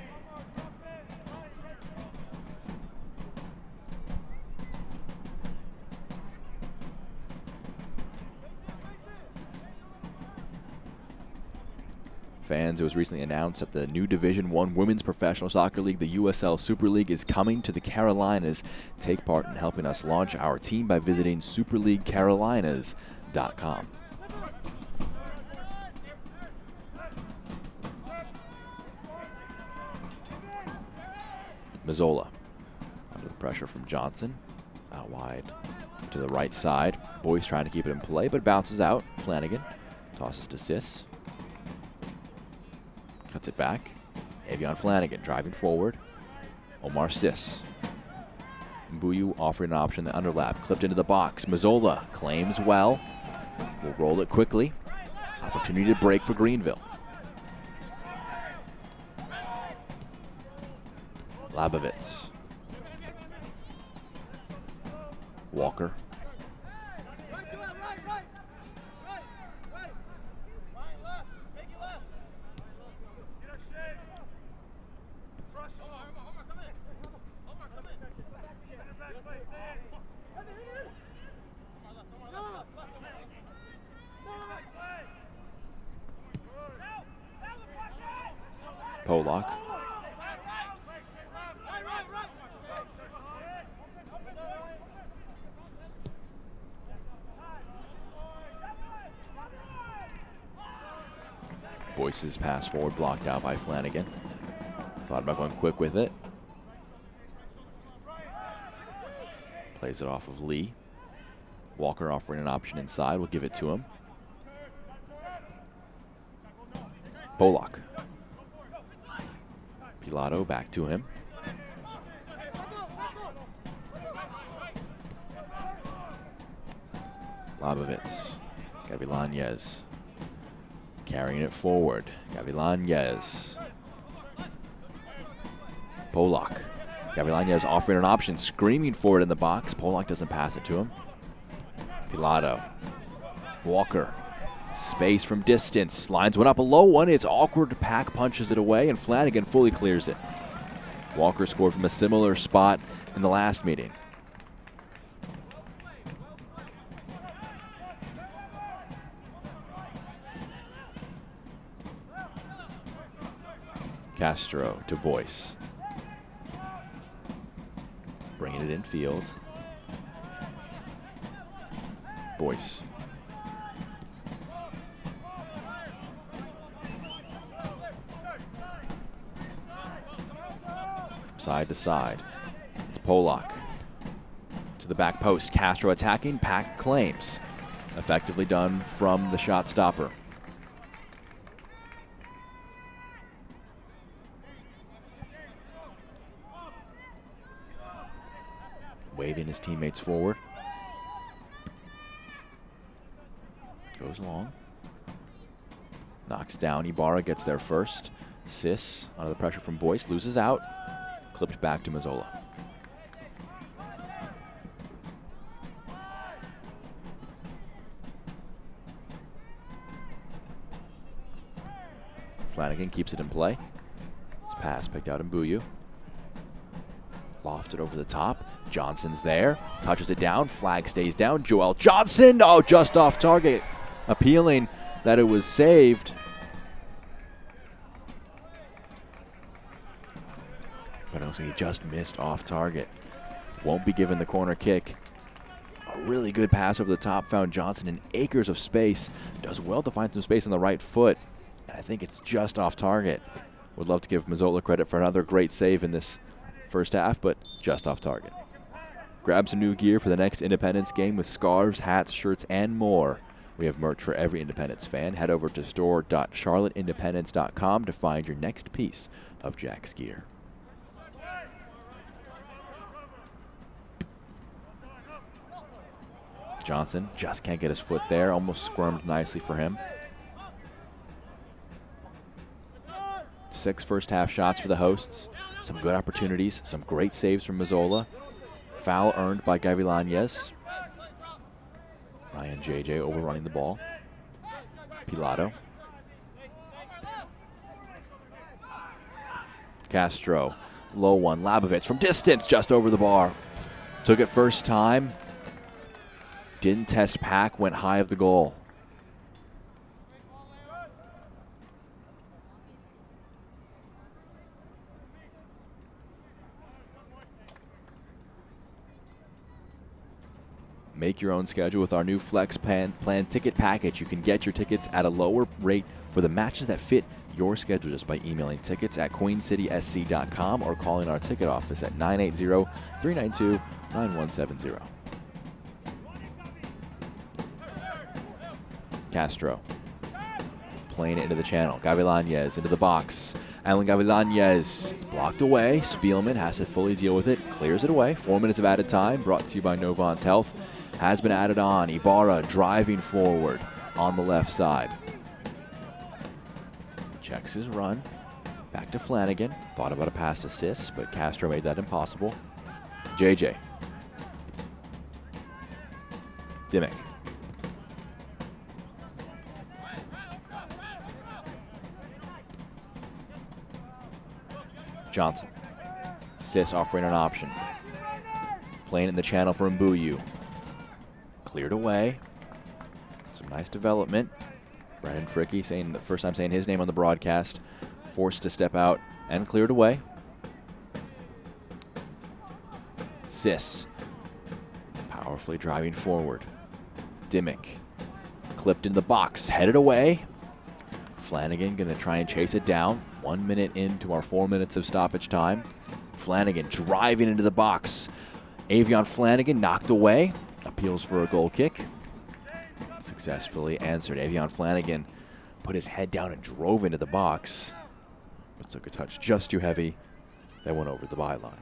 Fans, it was recently announced that the new Division I Women's Professional Soccer League, the USL Super League, is coming to the Carolinas. Take part in helping us launch our team by visiting superleaguecarolinas.com. Mazzola under the pressure from Johnson. Out wide to the right side. Boyce trying to keep it in play, but bounces out. Flanagan tosses to Sis. Cuts it back. Avion Flanagan driving forward. Omar Sis. Mbuyu offering an option, the underlap. Clipped into the box. Mazzola claims well. Will roll it quickly. Opportunity to break for Greenville. Labovitz. Walker. Polak. Boyce's pass forward blocked out by Flanagan. Thought about going quick with it. Plays it off of Lee. Walker offering an option inside. We'll give it to him. Polak. Pilato back to him. Labovitz. Gavilanez. Carrying it forward. Gavilanez. Polak. Gavilanez offering an option, screaming for it in the box. Polak doesn't pass it to him. Pilato. Walker. Space from distance. Lines one up, a low one. It's awkward. Pack punches it away, and Flanagan fully clears it. Walker scored from a similar spot in the last meeting. Castro to Boyce. Bringing it in field. Boyce. From side to side. It's Polak. To the back post. Castro attacking. Pack claims. Effectively done from the shot stopper. Waving his teammates forward. Goes long. Knocked down. Ibarra gets there first. Sis, under the pressure from Boyce, loses out. Clipped back to Mazzola. Flanagan keeps it in play. His pass picked out in Mbuyu. Lofted over the top. Johnson's there. Touches it down. Flag stays down. Joel Johnson. Oh, just off target. Appealing that it was saved. But also he just missed off target. Won't be given the corner kick. A really good pass over the top. Found Johnson in acres of space. Does well to find some space on the right foot. And I think it's just off target. Would love to give Mazzola credit for another great save in this first half, but just off target. Grab some new gear for the next Independence game with scarves, hats, shirts, and more. We have merch for every Independence fan. Head over to store.charlotteindependence.com to find your next piece of Jack's gear. Johnson just can't get his foot there. Almost squirmed nicely for him. 6 first half shots for the hosts. Some good opportunities, some great saves from Mazzola. Foul earned by Gavilanes. Ryan JJ overrunning the ball. Pilato. Castro, low one. Labovich from distance, just over the bar. Took it first time. Didn't test Pack, went high of the goal. Make your own schedule with our new Flex Plan ticket package. You can get your tickets at a lower rate for the matches that fit your schedule just by emailing tickets@queencitysc.com or calling our ticket office at 980-392-9170. Castro playing it into the channel. Gavilanes into the box. Alan Gavilanes, it's blocked away. Spielman has to fully deal with it, clears it away. 4 minutes of added time, brought to you by Novant Health. Has been added on. Ibarra driving forward on the left side. Checks his run. Back to Flanagan. Thought about a pass assist, but Castro made that impossible. JJ. Dimmick. Johnson. Sis offering an option. Playing in the channel for Mbuyu. Cleared away. Some nice development. Brandon Fricky saying the first time saying his name on the broadcast. Forced to step out and cleared away. Sis. Powerfully driving forward. Dimmick. Clipped in the box. Headed away. Flanagan going to try and chase it down. 1 minute into our 4 minutes of stoppage time. Flanagan driving into the box. Avion Flanagan knocked away. Appeals for a goal kick. Successfully answered. Avion Flanagan put his head down and drove into the box, but took a touch just too heavy. That went over the byline.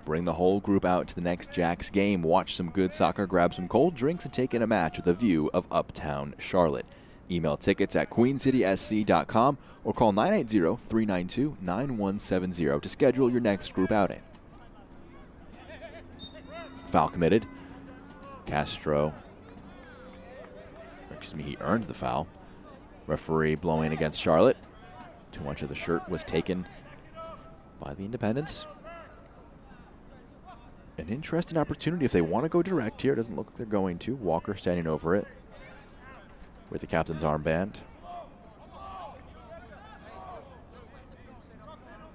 Bring the whole group out to the next Jack's game. Watch some good soccer, grab some cold drinks, and take in a match with a view of Uptown Charlotte. Email tickets at queencitysc.com or call 980-392-9170 to schedule your next group outing. Foul committed. Castro, he earned the foul. Referee blowing against Charlotte. Too much of the shirt was taken by the Independents. An interesting opportunity if they want to go direct here. It doesn't look like they're going to. Walker standing over it with the captain's armband.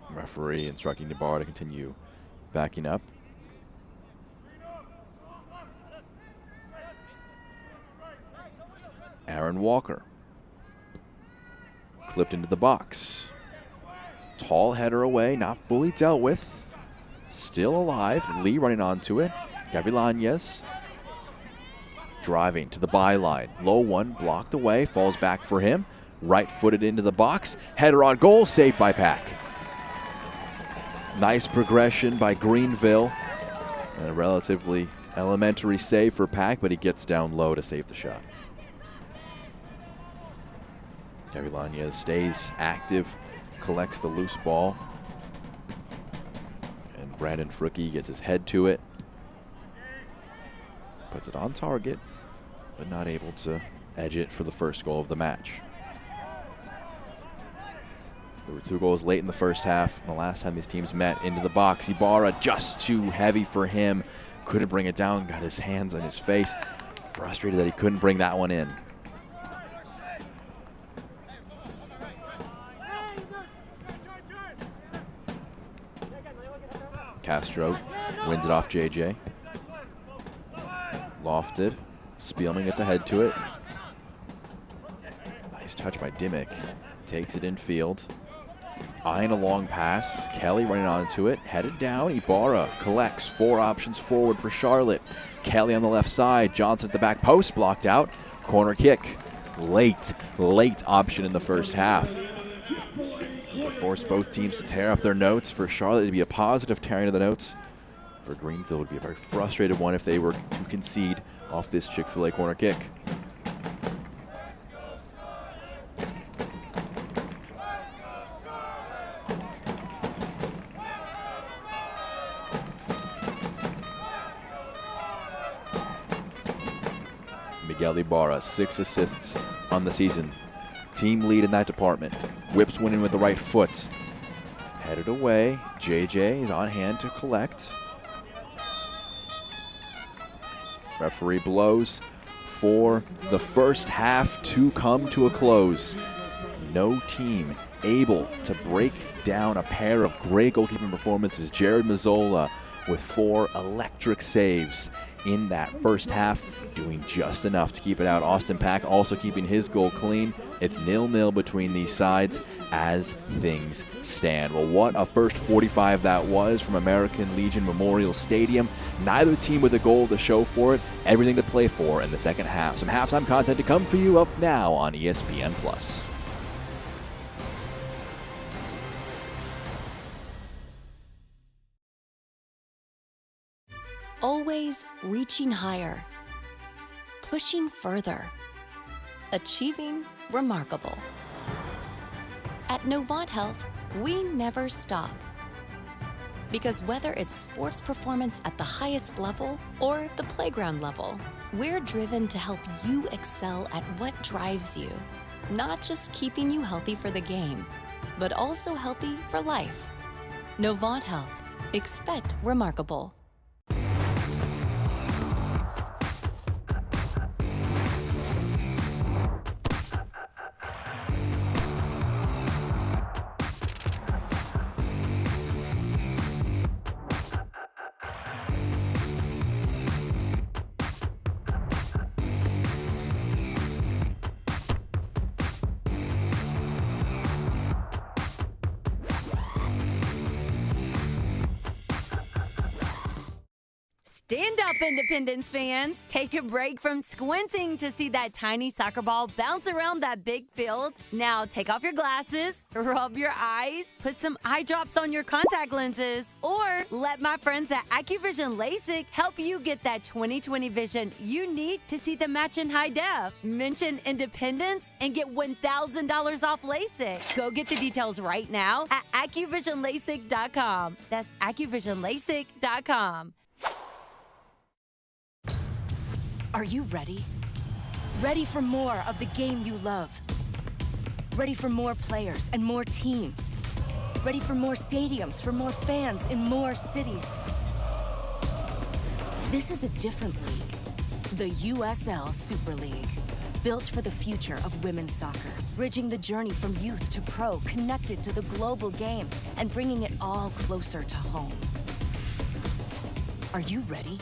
Referee instructing Ibarra to continue backing up. Aaron Walker. Clipped into the box. Tall header away, not fully dealt with. Still alive. Lee running onto it. Gavilanes. Driving to the byline. Low one, blocked away, falls back for him. Right-footed into the box. Header on goal, saved by Pack. Nice progression by Greenville. And a relatively elementary save for Pack, but he gets down low to save the shot. Gavilanes stays active, collects the loose ball. And Brandon Fricky gets his head to it. Puts it on target, but not able to edge it for the first goal of the match. There were 2 goals late in the first half. The last time these teams met, into the box. Ibarra just too heavy for him. Couldn't bring it down, got his hands on his face. Frustrated that he couldn't bring that one in. Castro wins it off JJ. Lofted. Spielman gets ahead to it. Nice touch by Dimmick. Takes it infield. Eyeing a long pass. Kelly running onto it. Headed down. Ibarra collects 4 options forward for Charlotte. Kelly on the left side. Johnson at the back post. Blocked out. Corner kick. Late option in the first half. Would force both teams to tear up their notes. For Charlotte, it'd be a positive tearing of the notes. For Greenville, it would be a very frustrated one if they were to concede off this Chick-fil-A corner kick. Miguel Ibarra, 6 assists on the season. Team lead in that department. Whips winning with the right foot. Headed away. JJ is on hand to collect. Referee blows for the first half to come to a close. No team able to break down a pair of great goalkeeping performances. Jared Mazzola with 4 electric saves in that first half, doing just enough to keep it out. Austin Pack also keeping his goal clean. It's 0-0 between these sides as things stand. Well, what a first 45 that was from American Legion Memorial Stadium. Neither team with a goal to show for it. Everything to play for in the second half. Some halftime content to come for you up now on ESPN+. Always reaching higher, pushing further, achieving remarkable. At Novant Health, we never stop. Because whether it's sports performance at the highest level or the playground level, we're driven to help you excel at what drives you. Not just keeping you healthy for the game, but also healthy for life. Novant Health. Expect remarkable. Stand up, Independence fans. Take a break from squinting to see that tiny soccer ball bounce around that big field. Now take off your glasses, rub your eyes, put some eye drops on your contact lenses, or let my friends at AccuVision LASIK help you get that 20/20 vision you need to see the match in high def. Mention Independence and get $1,000 off LASIK. Go get the details right now at AccuVisionLASIK.com. That's AccuVisionLASIK.com. Are you ready? Ready for more of the game you love? Ready for more players and more teams? Ready for more stadiums, for more fans in more cities? This is a different league. The USL Super League. Built for the future of women's soccer. Bridging the journey from youth to pro, connected to the global game, and bringing it all closer to home. Are you ready?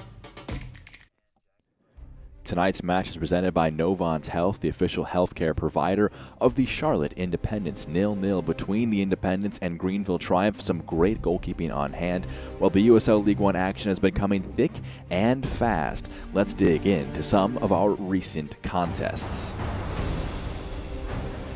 Tonight's match is presented by Novant Health, the official healthcare provider of the Charlotte Independents. 0-0 between the Independents and Greenville Triumph. Some great goalkeeping on hand. While the USL League One action has been coming thick and fast, let's dig into some of our recent contests.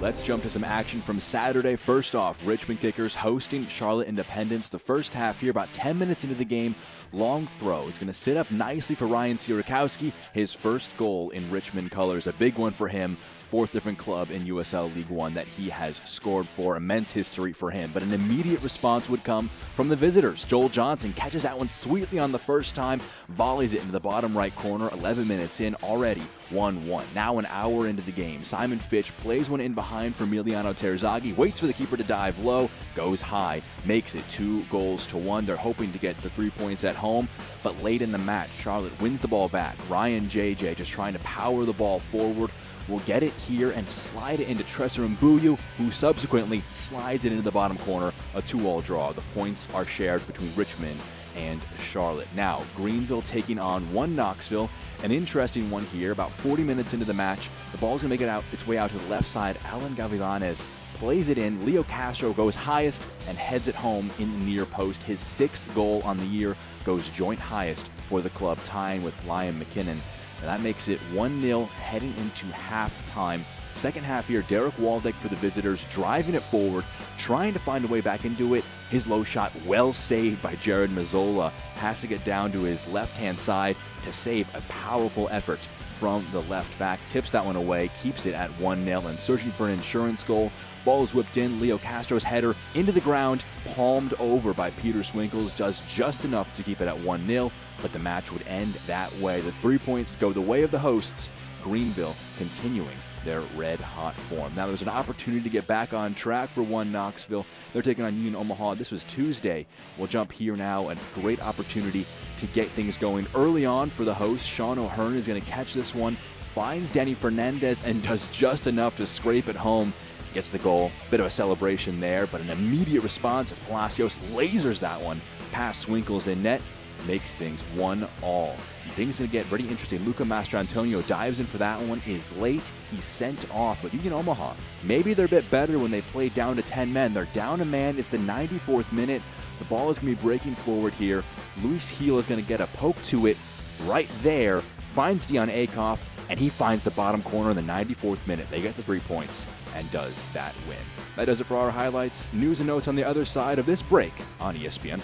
Let's jump to some action from Saturday. First off, Richmond Kickers hosting Charlotte Independents. The first half here, about 10 minutes into the game. Long throw is going to sit up nicely for Ryan Sierakowski. His first goal in Richmond colors, a big one for him. fourth different club in USL League One that he has scored for. Immense history for him, but an immediate response would come from the visitors. Joel Johnson catches that one sweetly on the first time, volleys it into the bottom right corner. 11 minutes in, already 1-1. Now an hour into the game, Simon Fitch plays one in behind for Emiliano Terzaghi, waits for the keeper to dive low, goes high, makes it 2-1. They're hoping to get the 3 points at home, but late in the match, Charlotte wins the ball back. Ryan JJ just trying to power the ball forward, will get it here and slide it into Tresor Mbuyu, who subsequently slides it into the bottom corner. A 2-2 draw. The points are shared between Richmond and Charlotte. Now, Greenville taking on one Knoxville. An interesting one here. About 40 minutes into the match, the ball's going to make its way out to the left side. Alan Gavilanes plays it in. Leo Castro goes highest and heads it home in the near post. His 6th goal on the year goes joint highest for the club, tying with Liam McKinnon. And that makes it 1-0 heading into halftime. Second half here, Derek Waldeck for the visitors, driving it forward, trying to find a way back into it. His low shot, well saved by Jared Mazzola, has to get down to his left-hand side to save a powerful effort from the left back. Tips that one away, keeps it at 1-0, and searching for an insurance goal. Ball is whipped in. Leo Castro's header into the ground, palmed over by Peter Swinkles, does just enough to keep it at 1-0, but the match would end that way. The 3 points go the way of the hosts, Greenville continuing their red-hot form. Now there's an opportunity to get back on track for one Knoxville. They're taking on Union Omaha. This was Tuesday. We'll jump here now, and great opportunity to get things going early on for the hosts. Sean O'Hearn is going to catch this one, finds Danny Fernandez, and does just enough to scrape it home. Gets the goal. Bit of a celebration there, but an immediate response as Palacios lasers that one past Swinkles in net. Makes things 1-1. Things going to get pretty interesting. Luca Mastrantonio dives in for that one, is late. He's sent off, but Union Omaha, maybe they're a bit better when they play down to 10 men. They're down a man. It's the 94th minute. The ball is going to be breaking forward here. Luis Heel is going to get a poke to it right there. Finds Dion Akoff, and he finds the bottom corner in the 94th minute. They get the 3 points and does that win. That does it for our highlights. News and notes on the other side of this break on ESPN+.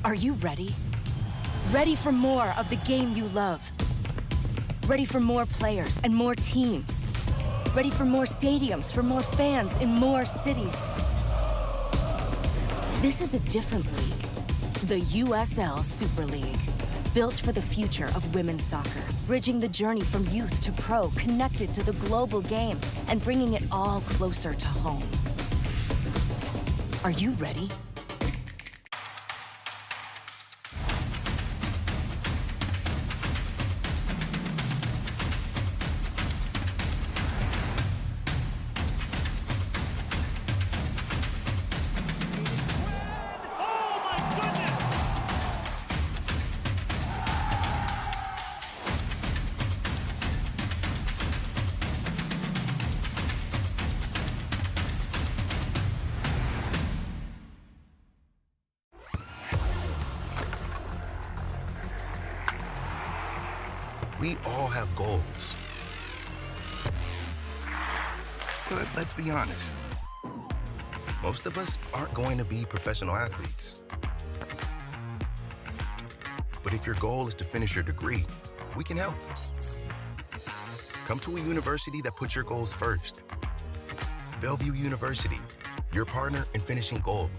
Are you ready? Ready for more of the game you love? Ready for more players and more teams? Ready for more stadiums, for more fans in more cities? This is a different league. The USL Super League. Built for the future of women's soccer. Bridging the journey from youth to pro, connected to the global game, and bringing it all closer to home. Are you ready? We all have goals. But let's be honest, most of us aren't going to be professional athletes. But if your goal is to finish your degree, we can help. Come to a university that puts your goals first. Bellevue University, your partner in finishing goals.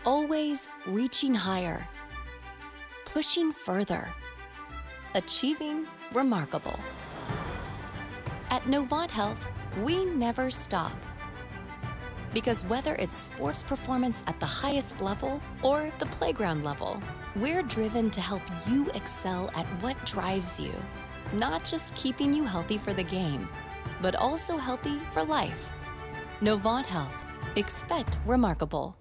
Always reaching higher, pushing further, achieving remarkable. At Novant Health, we never stop. Because whether it's sports performance at the highest level or the playground level, we're driven to help you excel at what drives you. Not just keeping you healthy for the game, but also healthy for life. Novant Health. Expect remarkable.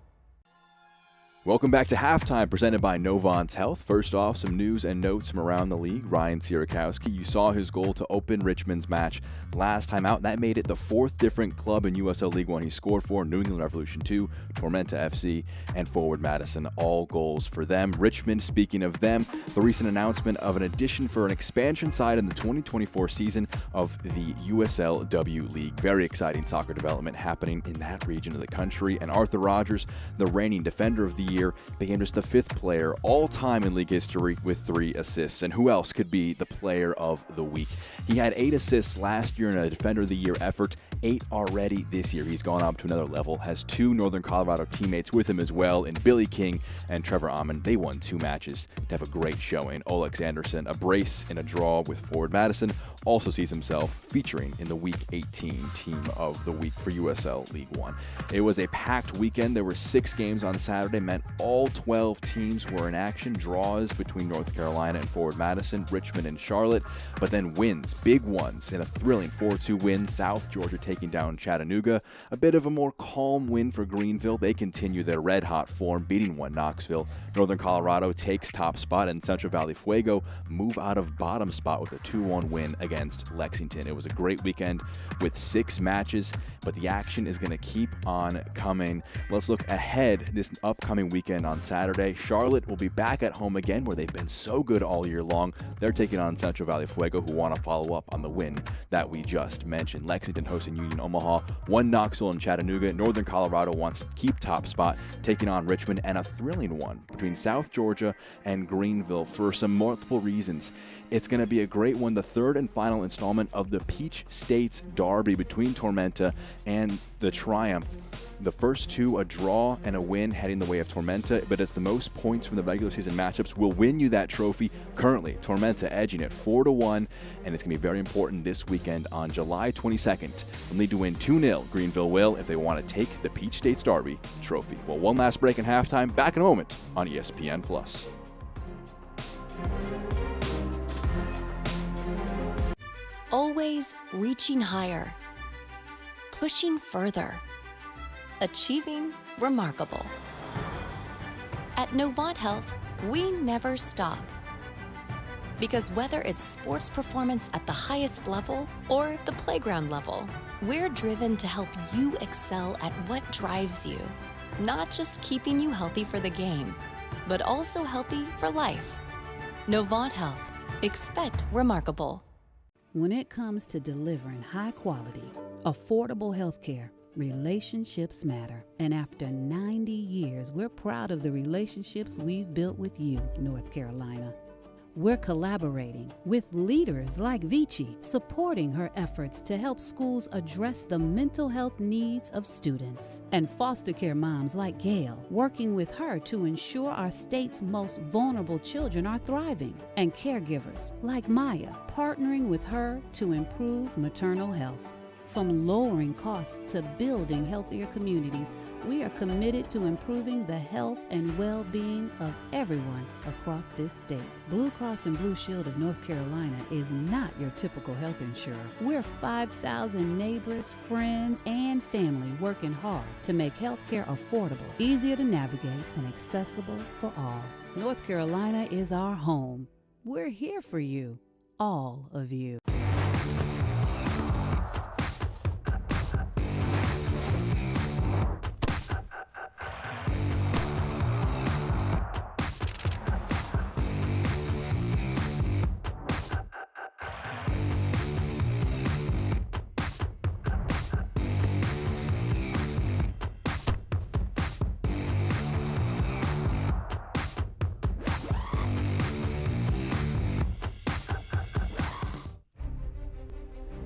Welcome back to Halftime, presented by Novant Health. First off, some news and notes from around the league. Ryan Sierakowski, you saw his goal to open Richmond's match last time out. That made it the fourth different club in USL League One he scored for. New England Revolution 2, Tormenta FC, and Forward Madison, all goals for them. Richmond, speaking of them, the recent announcement of an addition for an expansion side in the 2024 season of the USLW League. Very exciting soccer development happening in that region of the country. And Arthur Rogers, the reigning defender of the year, became just the fifth player all time in league history with 3 assists. And who else could be the player of the week? He had 8 assists last year in a defender of the year effort, 8 already this year. He's gone up to another level, has 2 Northern Colorado teammates with him as well in Billy King and Trevor Amon. They won 2 matches to have a great showing. Olex Anderson, a brace in a draw with Forward Madison, also sees himself featuring in the Week 18 Team of the Week for USL League One. It was a packed weekend. There were 6 games on Saturday, meant all 12 teams were in action. Draws between North Carolina and Forward Madison, Richmond and Charlotte, but then wins, big ones, in a thrilling 4-2 win. South Georgia taking down Chattanooga. A bit of a more calm win for Greenville. They continue their red-hot form, beating 1 Knoxville. Northern Colorado takes top spot, and Central Valley Fuego move out of bottom spot with a 2-1 win against Lexington. It was a great weekend with 6 matches, but the action is going to keep on coming. Let's look ahead this upcoming weekend on Saturday. Charlotte will be back at home again, where they've been so good all year long. They're taking on Central Valley Fuego, who want to follow up on the win that we just mentioned. Lexington hosting Union Omaha, 1 Knoxville and Chattanooga. Northern Colorado wants to keep top spot, taking on Richmond, and a thrilling one between South Georgia and Greenville for some multiple reasons. It's going to be a great one, the third and final installment of the Peach States Derby between Tormenta and the Triumph. The first 2, a draw and a win, heading the way of Tormenta, but it's the most points from the regular season matchups will win you that trophy. Currently, Tormenta edging at 4-1, and it's going to be very important this weekend on July 22nd. They'll need to win 2-0, Greenville will, if they want to take the Peach States Derby trophy. Well, one last break in halftime. Back in a moment on ESPN+. Always reaching higher, pushing further, achieving remarkable. At Novant Health, we never stop. Because whether it's sports performance at the highest level or the playground level, we're driven to help you excel at what drives you. Not just keeping you healthy for the game, but also healthy for life. Novant Health. Expect remarkable. When it comes to delivering high quality, affordable health care, relationships matter. And after 90 years, we're proud of the relationships we've built with you, North Carolina. We're collaborating with leaders like Vici, supporting her efforts to help schools address the mental health needs of students, and foster care moms like Gail, working with her to ensure our state's most vulnerable children are thriving, and caregivers like Maya, partnering with her to improve maternal health. From lowering costs to building healthier communities, we are committed to improving the health and well-being of everyone across this state. Blue Cross and Blue Shield of North Carolina is not your typical health insurer. We're 5,000 neighbors, friends, and family working hard to make healthcare affordable, easier to navigate, and accessible for all. North Carolina is our home. We're here for you, all of you.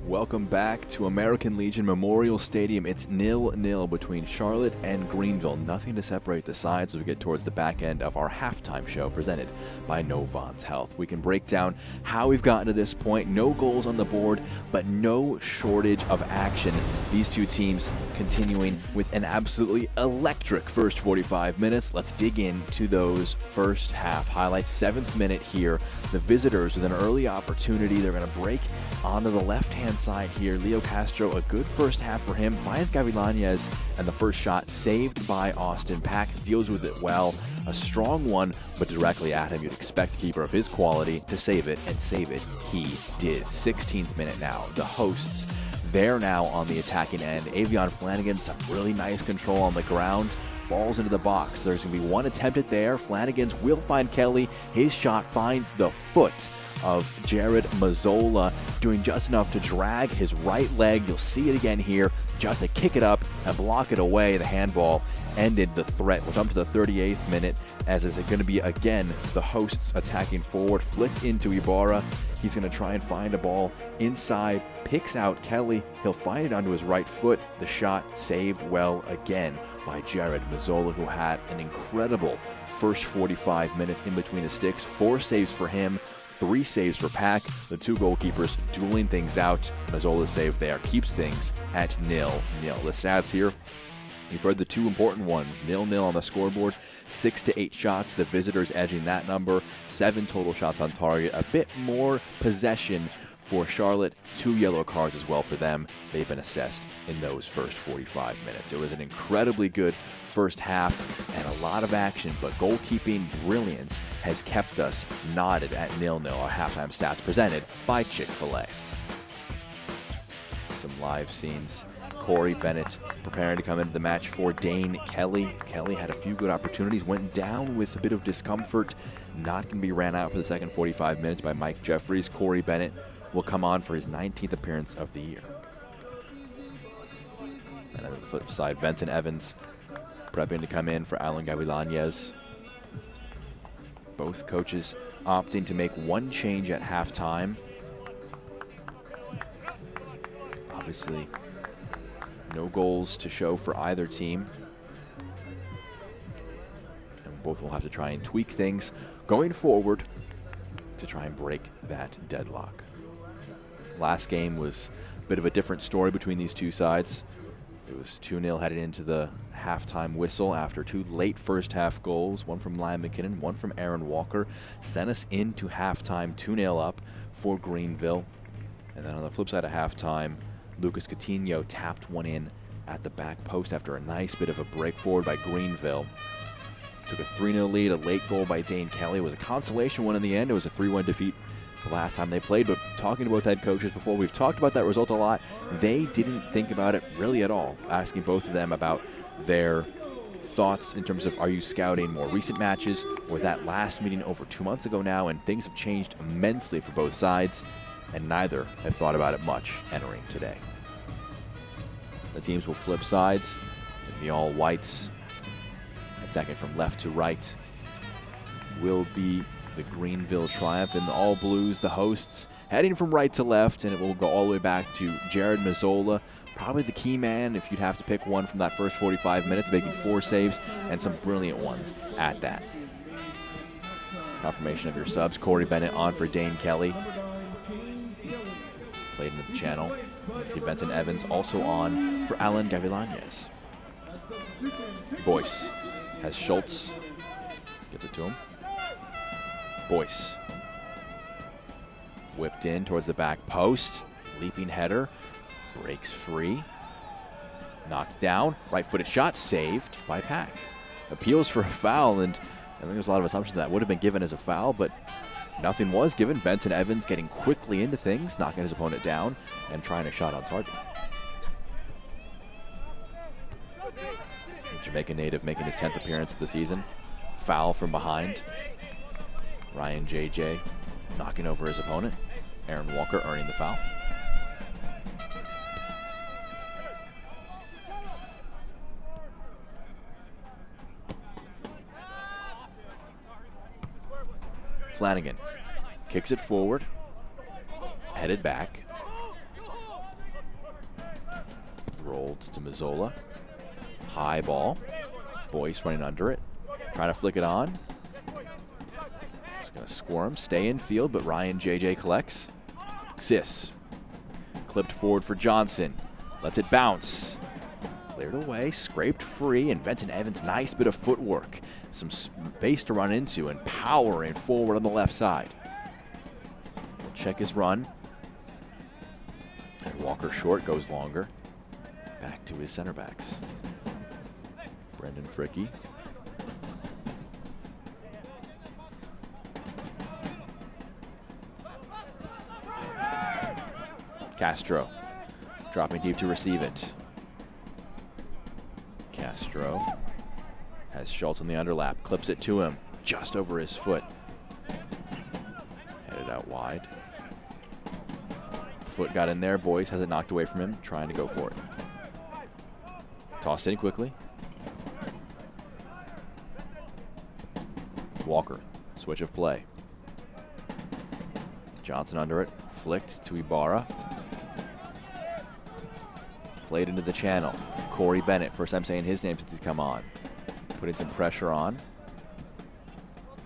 Welcome back to American Legion Memorial Stadium. It's 0-0 between Charlotte and Greenville. Nothing to separate the sides as we get towards the back end of our halftime show presented by Novant Health. We can break down how we've gotten to this point. No goals on the board, but no shortage of action. These two teams continuing with an absolutely electric first 45 minutes. Let's dig into those first half highlights. 7th minute here. The visitors with an early opportunity. They're going to break onto the left-hand side side here. Leo Castro, a good first half for him. Finds Gavilanes, and the first shot saved by Austin. Pack deals with it well. A strong one, but directly at him. You'd expect a keeper of his quality to save it, and save it he did. 16th minute now. The hosts, they're now on the attacking end. Avion Flanagan, some really nice control on the ground. Balls into the box. There's going to be one attempted there. Flanagan's will find Kelly. His shot finds the foot of Jared Mazzola, doing just enough to drag his right leg. You'll see it again here, just to kick it up and block it away. The handball ended the threat. We'll jump to the 38th minute, as is going to be again the hosts attacking forward. Flicked into Ibarra. He's going to try and find a ball inside. Picks out Kelly. He'll find it onto his right foot. The shot saved well again by Jared Mazzola, who had an incredible first 45 minutes in between the sticks. 4 saves for him, 3 saves for Pack. The 2 goalkeepers dueling things out. Mazzola's save there keeps things at 0-0. The stats here, you've heard the 2 important ones. 0-0 on the scoreboard. 6 to 8 shots. The visitors edging that number. 7 total shots on target. A bit more possession for Charlotte. 2 yellow cards as well for them. They've been assessed in those first 45 minutes. It was an incredibly good first half and a lot of action, but goalkeeping brilliance has kept us knotted at 0-0. Our halftime stats presented by Chick-fil-A. Some live scenes. Corey Bennett preparing to come into the match for Dane Kelly. Kelly had a few good opportunities, went down with a bit of discomfort. Not going to be ran out for the second 45 minutes by Mike Jeffries. Corey Bennett will come on for his 19th appearance of the year. And on the flip side, Benson Evans prepping to come in for Alan Gavilanes. Both coaches opting to make 1 change at halftime. Obviously, no goals to show for either team. And both will have to try and tweak things going forward to try and break that deadlock. Last game was a bit of a different story between these 2 sides. It was 2-0 headed into the halftime whistle after 2 late first half goals, one from Liam McKinnon, one from Aaron Walker, sent us into halftime 2-0 up for Greenville. And then on the flip side of halftime, Lucas Coutinho tapped one in at the back post after a nice bit of a break forward by Greenville. Took a 3-0 lead, a late goal by Dane Kelly. It was a consolation one in the end. It was a 3-1 defeat the last time they played, but talking to both head coaches before, we've talked about that result a lot. They didn't think about it really at all, asking both of them about their thoughts in terms of, are you scouting more recent matches or that last meeting over 2 months ago now? And things have changed immensely for both sides, and neither have thought about it much entering today. The teams will flip sides. The all whites attacking from left to right will be the Greenville Triumph, and the all blues, the hosts, heading from right to left, and it will go all the way back to Jared Mazzola, probably the key man if you'd have to pick one from that first 45 minutes, making 4 saves and some brilliant ones at that. Confirmation of your subs. Corey Bennett on for Dane Kelly. Played into the channel. You see Benson Evans also on for Alan Gavilanes. Boyce has Schultz. Gives it to him. Boyce. Whipped in towards the back post. Leaping header. Breaks free. Knocked down. Right-footed shot. Saved by Pack. Appeals for a foul, and I think there's a lot of assumptions that would have been given as a foul, but nothing was given. Benson Evans getting quickly into things, knocking his opponent down, and trying a shot on target. The Jamaican native making his 10th appearance of the season. Foul from behind. Ryan JJ knocking over his opponent. Aaron Walker earning the foul. Flanagan kicks it forward, headed back, rolled to Mazzola, high ball, Boyce running under it, trying to flick it on, just gonna squirm, stay in field, but Ryan JJ collects. Sis, clipped forward for Johnson, lets it bounce, cleared away, scraped free, and Benson Evans, nice bit of footwork. Some space to run into and powering forward on the left side. We'll check his run. And Walker short, goes longer. Back to his center backs. Brendan Fricke. Castro dropping deep to receive it. Castro has Schultz on the underlap, clips it to him, just over his foot. Headed out wide. Foot got in there, Boyce has it knocked away from him, trying to go for it. Tossed in quickly. Walker, switch of play. Johnson under it, flicked to Ibarra. Played into the channel. Corey Bennett, first time saying his name since he's come on. Putting some pressure on.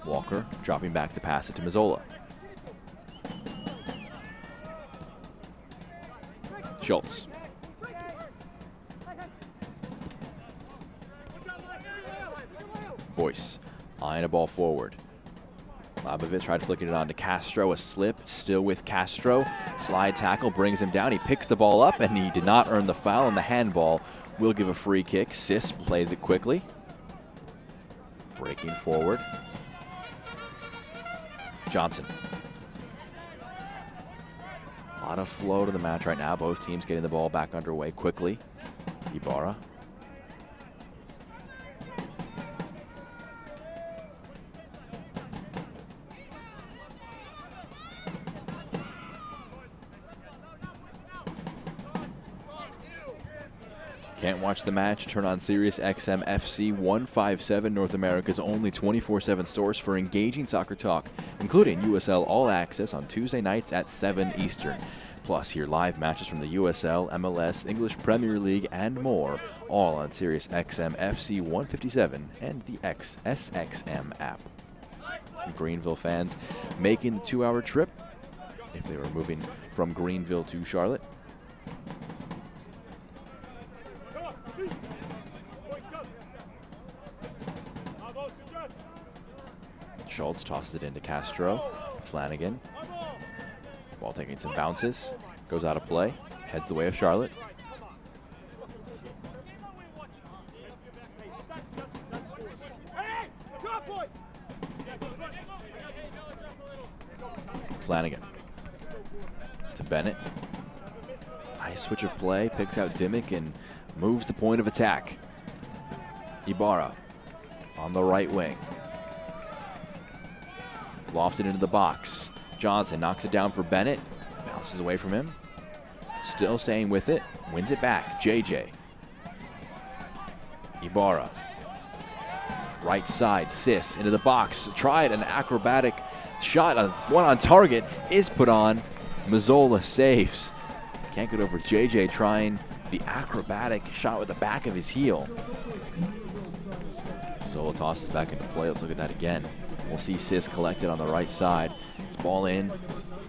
Walker dropping back to pass it to Mazzola. Schultz. Boyce eyeing a ball forward. Labovitz tried flicking it on to Castro. A slip, still with Castro. Slide tackle brings him down. He picks the ball up, and he did not earn the foul, and the handball will give a free kick. Sis plays it quickly. Breaking forward. Johnson. A lot of flow to the match right now. Both teams getting the ball back underway quickly. Ibarra. Can't watch the match? Turn on Sirius XM FC 157, North America's only 24/7 source for engaging soccer talk, including USL All Access on Tuesday nights at 7 Eastern. Plus, hear live matches from the USL, MLS, English Premier League, and more, all on Sirius XM FC 157 and the SXM app. Greenville fans making the 2-hour trip, if they were moving from Greenville to Charlotte. Schultz tosses it into Castro. Flanagan. Ball taking some bounces. Goes out of play. Heads the way of Charlotte. Flanagan. To Bennett. Nice switch of play. Picks out Dimmick and moves the point of attack. Ibarra on the right wing. Lofted into the box. Johnson knocks it down for Bennett. Bounces away from him. Still staying with it. Wins it back. JJ. Ibarra. Right side. Sis into the box. Tried an acrobatic shot. One on target is put on. Mazzola saves. Can't get over JJ trying the acrobatic shot with the back of his heel. Mazzola tosses back into play. Let's look at that again. We'll see Sis collected on the right side. It's ball in.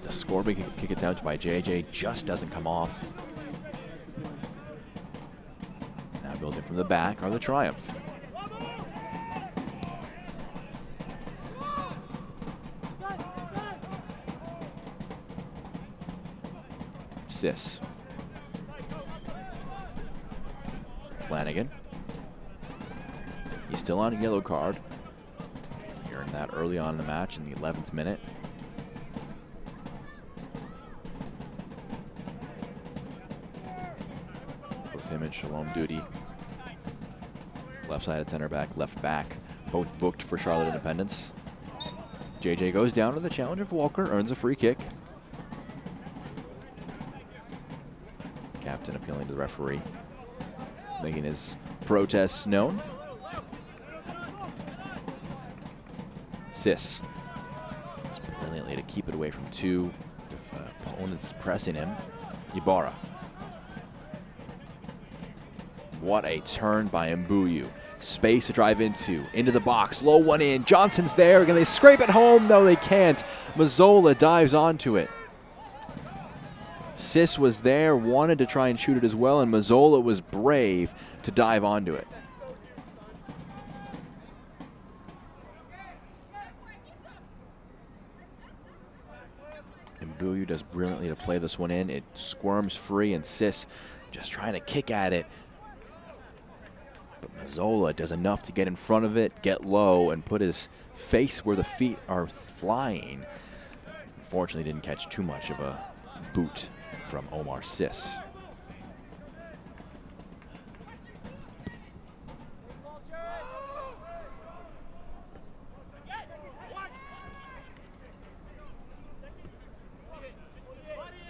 The scorebreak kick attempt by JJ just doesn't come off. Now building from the back are the Triumph. Sis. Flanagan. He's still on a yellow card. Hearing that early on in the match in the 11th minute. Both him and Shalom Duty. Left-sided center back, left back. Both booked for Charlotte Independence. JJ goes down to the challenge of Walker, earns a free kick. Captain appealing to the referee, making his protests known. Sis. Brilliantly to keep it away from two opponents pressing him. Ibarra. What a turn by Mbuyu. Space to drive into the box. Low one in. Johnson's there. Can they scrape it home? No, they can't. Mazzola dives onto it. Sis was there, wanted to try and shoot it as well, and Mazzola was brave to dive onto it. Mbuyu does brilliantly to play this one in. It squirms free, and Sis just trying to kick at it. But Mazzola does enough to get in front of it, get low, and put his face where the feet are flying. Unfortunately, didn't catch too much of a boot from Omar Sis.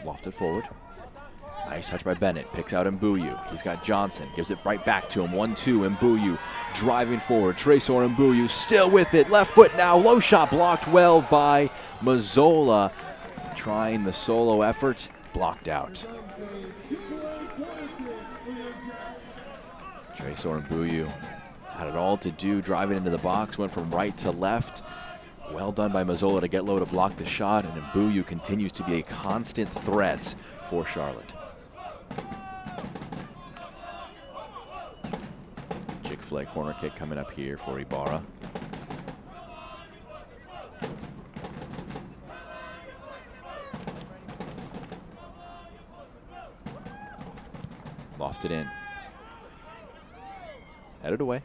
Lofted forward. Nice touch by Bennett. Picks out Mbuyu. He's got Johnson. Gives it right back to him. 1-2. Mbuyu driving forward. Tresor Mbuyu still with it. Left foot now. Low shot blocked well by Mazzola. Trying the solo effort. Blocked out. Tresor Mbuyu had it all to do. Driving into the box. Went from right to left. Well done by Mazzola to get low to block the shot, and Mbuyu continues to be a constant threat for Charlotte. Chick-fil-A corner kick coming up here for Ibarra. Lofted in. Headed away.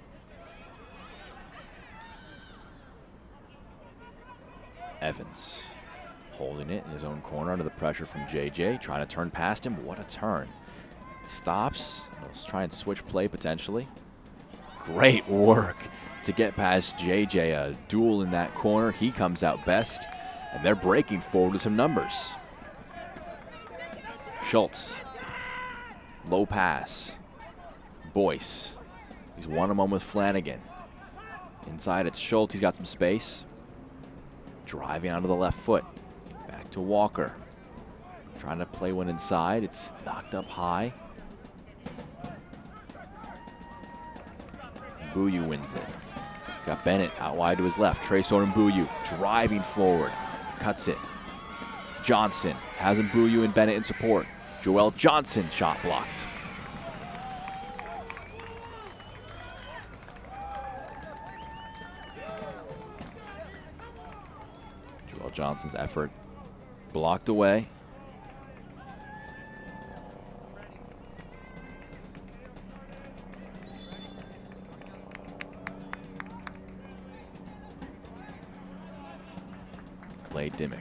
Evans holding it in his own corner under the pressure from JJ, trying to turn past him. What a turn. Stops. Let's try and switch play potentially. Great work to get past JJ. A duel in that corner. He comes out best, and they're breaking forward with some numbers. Schultz. Low pass. Boyce. He's one-on-one with Flanagan. Inside it's Schultz. He's got some space. Driving onto the left foot. Back to Walker. Trying to play one inside. It's knocked up high. Mbuyu wins it. He's got Bennett out wide to his left. Tresor Mbuyu driving forward. Cuts it. Johnson has Mbuyu and Bennett in support. Joel Johnson shot blocked. Johnson's effort blocked away. Clay Dimmick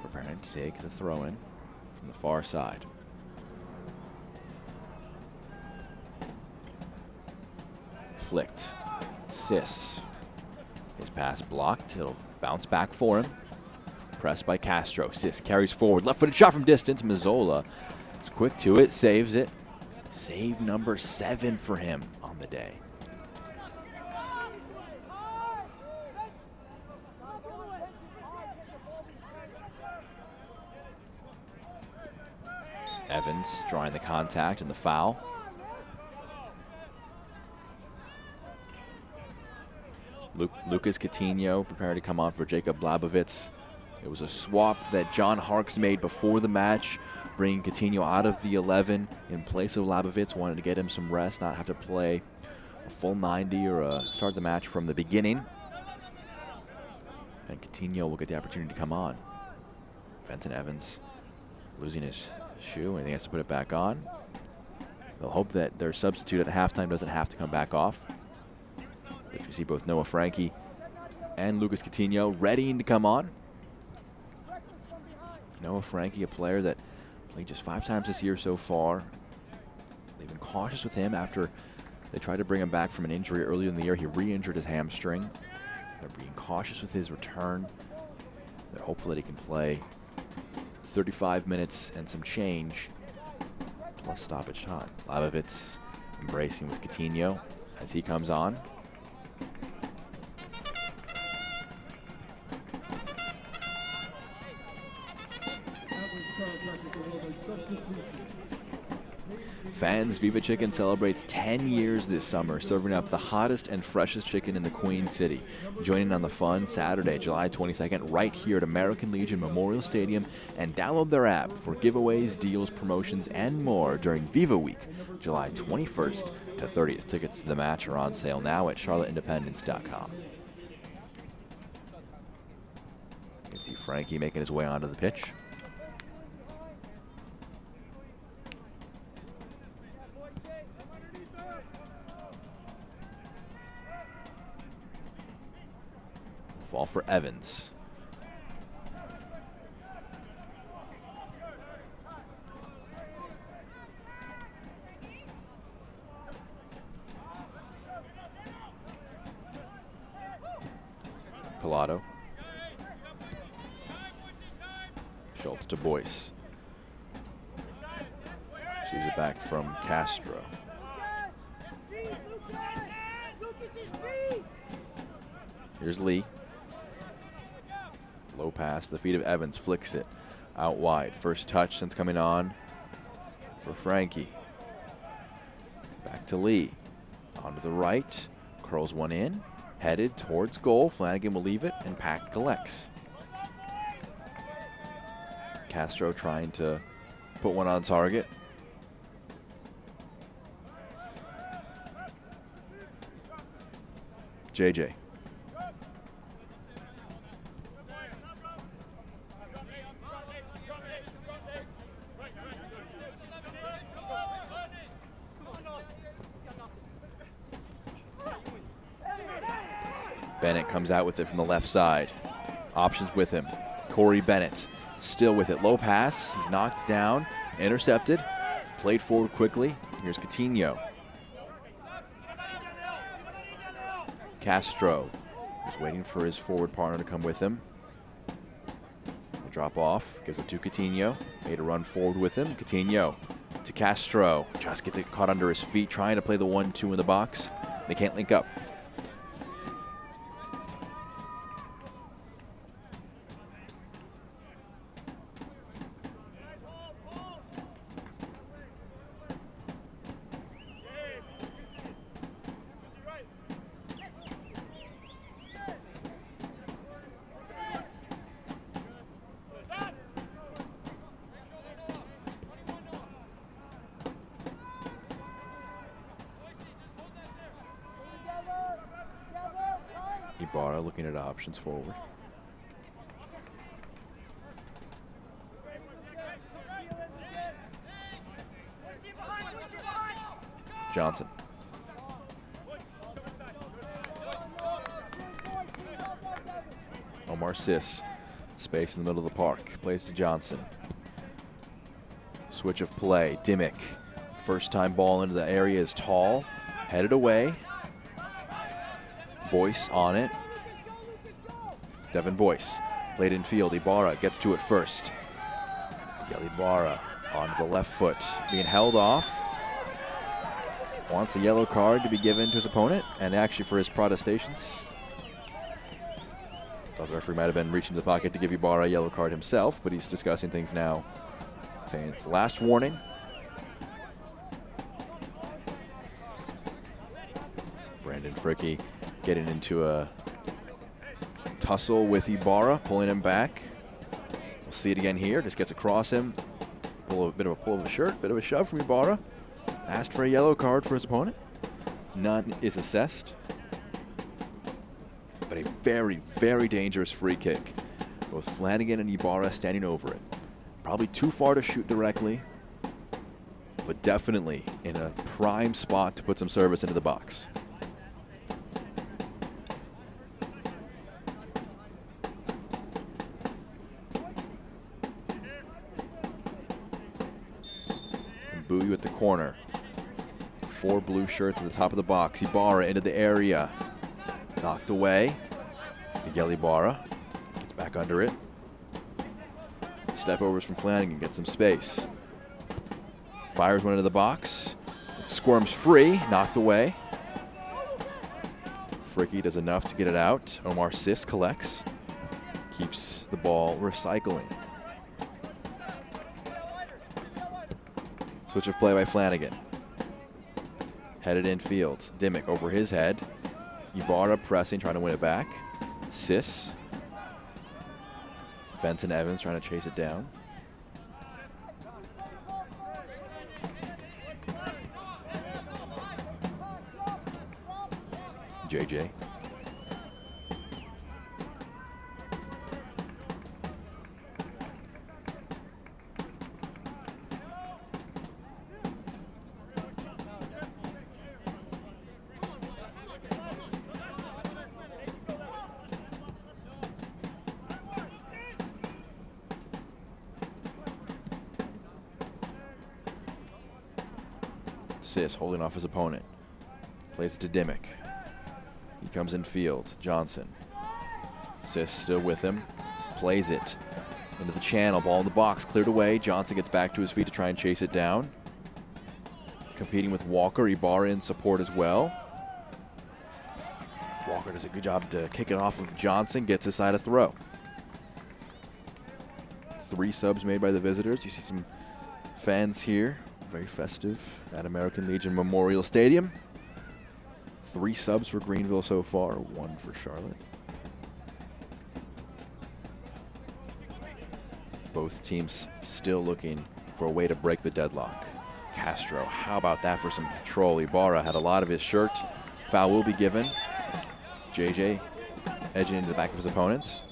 preparing to take the throw in from the far side. Flicked. Sis. His pass blocked. It'll bounce back for him. Pressed by Castro. Sis carries forward. Left-footed shot from distance. Mazzola is quick to it. Saves it. Save number 7 for him on the day. Evans drawing the contact and the foul. Lucas Coutinho preparing to come on for Jacob Blabovitz. It was a swap that John Harkes made before the match, bringing Coutinho out of the 11 in place of Blabovitz. Wanted to get him some rest, not have to play a full 90 or start the match from the beginning. And Coutinho will get the opportunity to come on. Fenton Evans losing his shoe and he has to put it back on. They'll hope that their substitute at halftime doesn't have to come back off. Which we see both Noah Frankie and Lucas Coutinho readying to come on. Noah Frankie, a player that played just 5 times this year so far. They've been cautious with him after they tried to bring him back from an injury earlier in the year. He re-injured his hamstring. They're being cautious with his return. They're hopeful that he can play 35 minutes and some change, plus stoppage time. Blabovitz embracing with Coutinho as he comes on. Fans, Viva Chicken celebrates 10 years this summer, serving up the hottest and freshest chicken in the Queen City. Join in on the fun Saturday, July 22nd, right here at American Legion Memorial Stadium, and download their app for giveaways, deals, promotions, and more during Viva Week, July 21st to 30th. Tickets to the match are on sale now at charlotteindependence.com. See Frankie making his way onto the pitch. Fall for Evans. Pilato. Schultz to Boyce. Receives it back from Castro. Here's Lee. Low pass to the feet of Evans, flicks it out wide. First touch since coming on for Frankie. Back to Lee. On to the right, curls one in, headed towards goal. Flanagan will leave it, and Pack collects. Castro trying to put one on target. JJ. Bennett comes out with it from the left side. Options with him. Corey Bennett still with it. Low pass. He's knocked down. Intercepted. Played forward quickly. Here's Coutinho. Castro is waiting for his forward partner to come with him. He'll drop off. Gives it to Coutinho. Made a run forward with him. Coutinho to Castro. Just gets it caught under his feet. Trying to play the 1-2 in the box. They can't link up. Ibarra looking at options forward. Johnson. Omar Sis. Space in the middle of the park. Plays to Johnson. Switch of play. Dimmick. First time ball into the area is tall. Headed away. Boyce on it. Devin Boyce played in field. Ibarra gets to it first. Miguel Ibarra onto the left foot, being held off. Wants a yellow card to be given to his opponent, and actually for his protestations. Thought the referee might have been reaching to the pocket to give Ibarra a yellow card himself, but he's discussing things now, saying it's the last warning. Brandon Fricky getting into a tussle with Ibarra, pulling him back. We'll see it again here. Just gets across him. A bit of a pull of the shirt, bit of a shove from Ibarra. Asked for a yellow card for his opponent. None is assessed. But a very, very dangerous free kick. Both Flanagan and Ibarra standing over it. Probably too far to shoot directly, but definitely in a prime spot to put some service into the box. At the corner. 4 blue shirts at the top of the box. Ibarra into the area. Knocked away. Miguel Ibarra gets back under it. Step overs from Flanagan, gets some space. Fires one into the box. It squirms free. Knocked away. Fricky does enough to get it out. Omar Sis collects. Keeps the ball recycling. Switch of play by Flanagan. Headed infield. Dimmick over his head. Ibarra pressing, trying to win it back. Sis. Fenton Evans trying to chase it down. JJ. Sis holding off his opponent. Plays it to Dimmick. He comes in field. Johnson. Sis still with him. Plays it into the channel. Ball in the box. Cleared away. Johnson gets back to his feet to try and chase it down. Competing with Walker. Ibarra in support as well. Walker does a good job to kick it off of Johnson. Gets aside a throw. 3 subs made by the visitors. You see some fans here. Very festive at American Legion Memorial Stadium. 3 subs for Greenville so far, 1 for Charlotte. Both teams still looking for a way to break the deadlock. Castro, how about that for some control? Ibarra had a lot of his shirt. Foul will be given. JJ edging into the back of his opponent.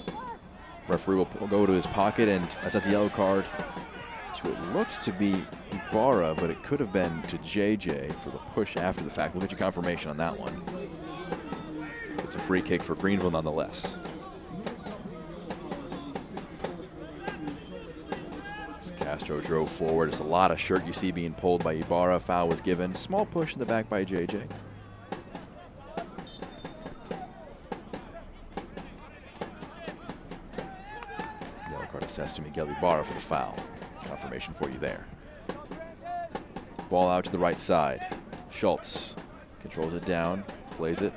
Referee will go to his pocket and assess a yellow card to what looked to be Ibarra, but it could have been to JJ for the push after the fact. We'll get you confirmation on that one. It's a free kick for Greenville nonetheless. As Castro drove forward, it's a lot of shirt you see being pulled by Ibarra. Foul was given. Small push in the back by JJ. Yellow card assessed to Miguel Ibarra for the foul. Confirmation for you there. Ball out to the right side. Schultz controls it down, plays it.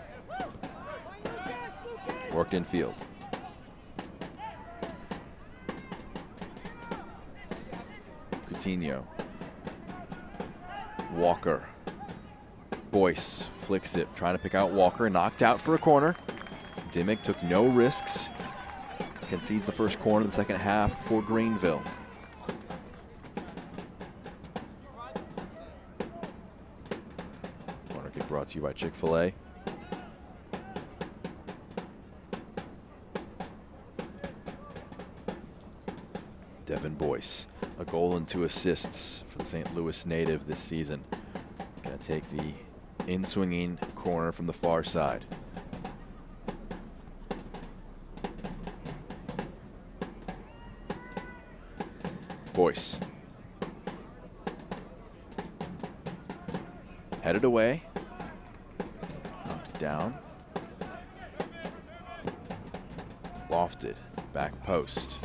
Worked infield. Coutinho. Walker. Boyce flicks it, trying to pick out Walker. Knocked out for a corner. Dimmick took no risks. Concedes the first corner in the second half for Greenville. Corner kick brought to you by Chick-fil-A. Devin Boyce, a goal and 2 assists for the St. Louis native this season. Gonna take the in-swinging corner from the far side. Boyce. Headed away. Knocked down. Lofted. Back post.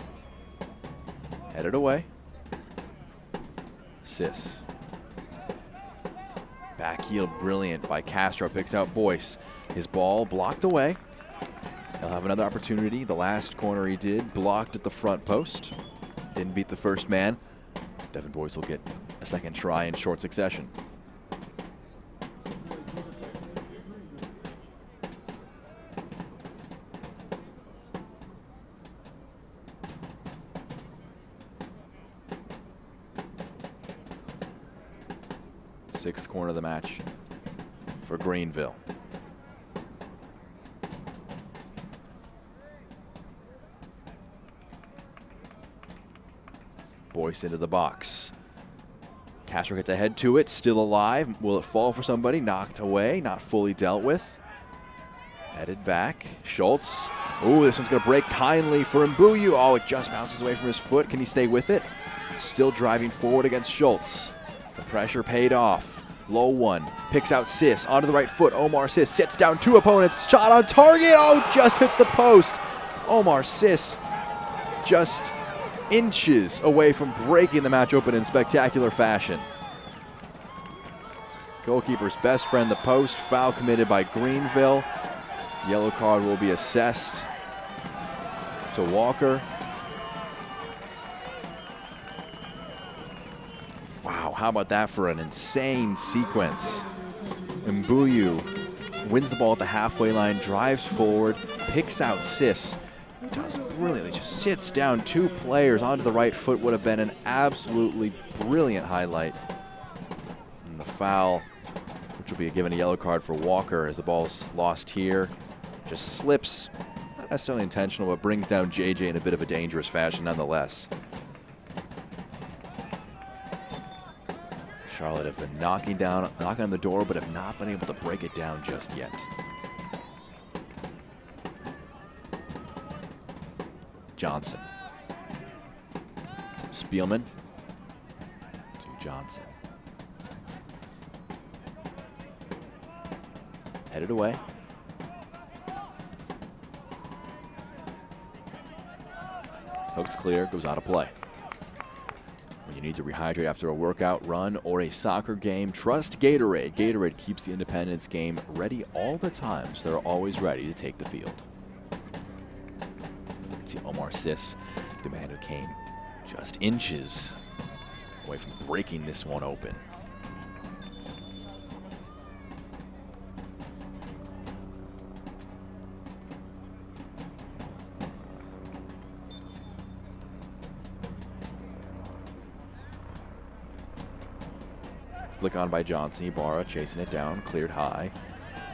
Headed away. Sis. Back heel brilliant by Castro. Picks out Boyce. His ball blocked away. He'll have another opportunity. The last corner he did, blocked at the front post. Didn't beat the first man. Devin Boyce will get a second try in short succession. Sixth corner of the match for Greenville. Boyce into the box. Castro gets ahead to it, still alive. Will it fall for somebody? Knocked away, not fully dealt with. Headed back. Schultz. Ooh, this one's going to break kindly for Mbuyu. Oh, it just bounces away from his foot. Can he stay with it? Still driving forward against Schultz. The pressure paid off. Low one. Picks out Sis. Onto the right foot. Omar Sis sits down 2 opponents. Shot on target. Oh, just hits the post. Omar Sis just inches away from breaking the match open in spectacular fashion. Goalkeeper's best friend, the post. Foul committed by Greenville. Yellow card will be assessed to Walker. Wow, how about that for an insane sequence? Mbuyu wins the ball at the halfway line, drives forward, picks out Sis. Does brilliantly, just sits down 2 players onto the right foot. Would have been an absolutely brilliant highlight. And the foul, which will be given a yellow card for Walker as the ball's lost here. Just slips, not necessarily intentional, but brings down JJ in a bit of a dangerous fashion nonetheless. Charlotte have been knocking on the door, but have not been able to break it down just yet. Johnson. Spielman to Johnson. Headed away. Hook's clear, goes out of play. When you need to rehydrate after a workout, run, or a soccer game, trust Gatorade. Gatorade keeps the Independence game ready all the time, so they're always ready to take the field. You can see Omar Sis, the man who came just inches away from breaking this one open. Flick on by Johnson. Ibarra chasing it down, cleared high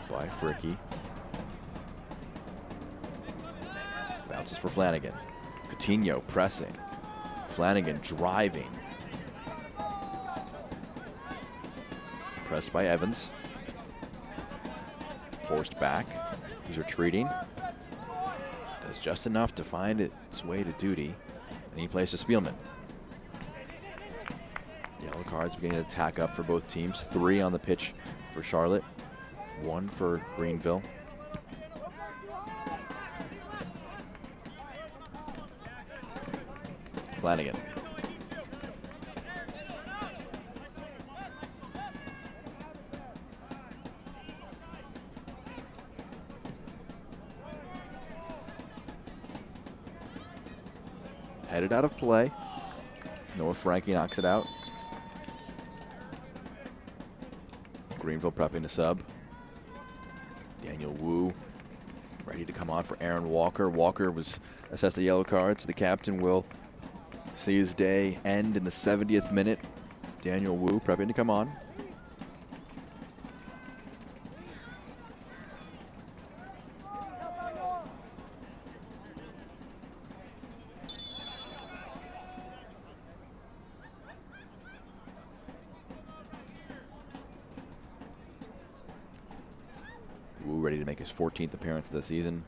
by Fricky. Bounces for Flanagan. Coutinho pressing. Flanagan driving. Pressed by Evans. Forced back. He's retreating. Does just enough to find its way to duty. And he plays to Spielman. Yellow cards beginning to tack up for both teams. 3 on the pitch for Charlotte, 1 for Greenville. Flanagan. Headed out of play. Noah Frankie knocks it out. Greenville prepping to sub. Daniel Wu ready to come on for Aaron Walker. Walker was assessed a yellow card, so the captain will see his day end in the 70th minute. Daniel Wu prepping to come on. Wu ready to make his 14th appearance of the season.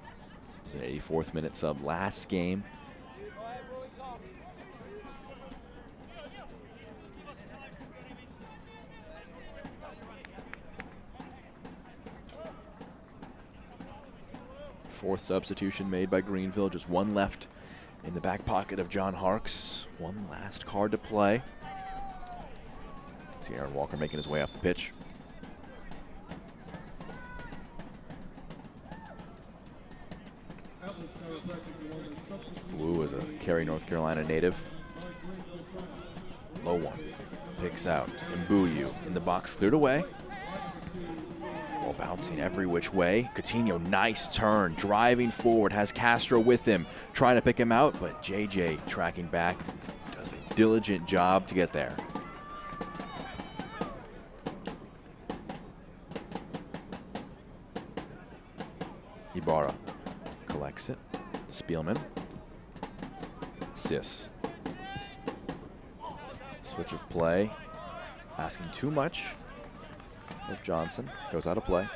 It was an 84th minute sub last game. Fourth substitution made by Greenville. Just 1 left in the back pocket of John Harkes. 1 last card to play. See Aaron Walker making his way off the pitch. Wu is a Cary, North Carolina native. Low one. Picks out. Mbuyu in the box, cleared away. Ball bouncing every which way. Coutinho, nice turn. Driving forward, has Castro with him. Trying to pick him out, but JJ tracking back. Does a diligent job to get there. Ibarra collects it. Spielman. Sis. Switch of play. Asking too much of Johnson. Goes out of play.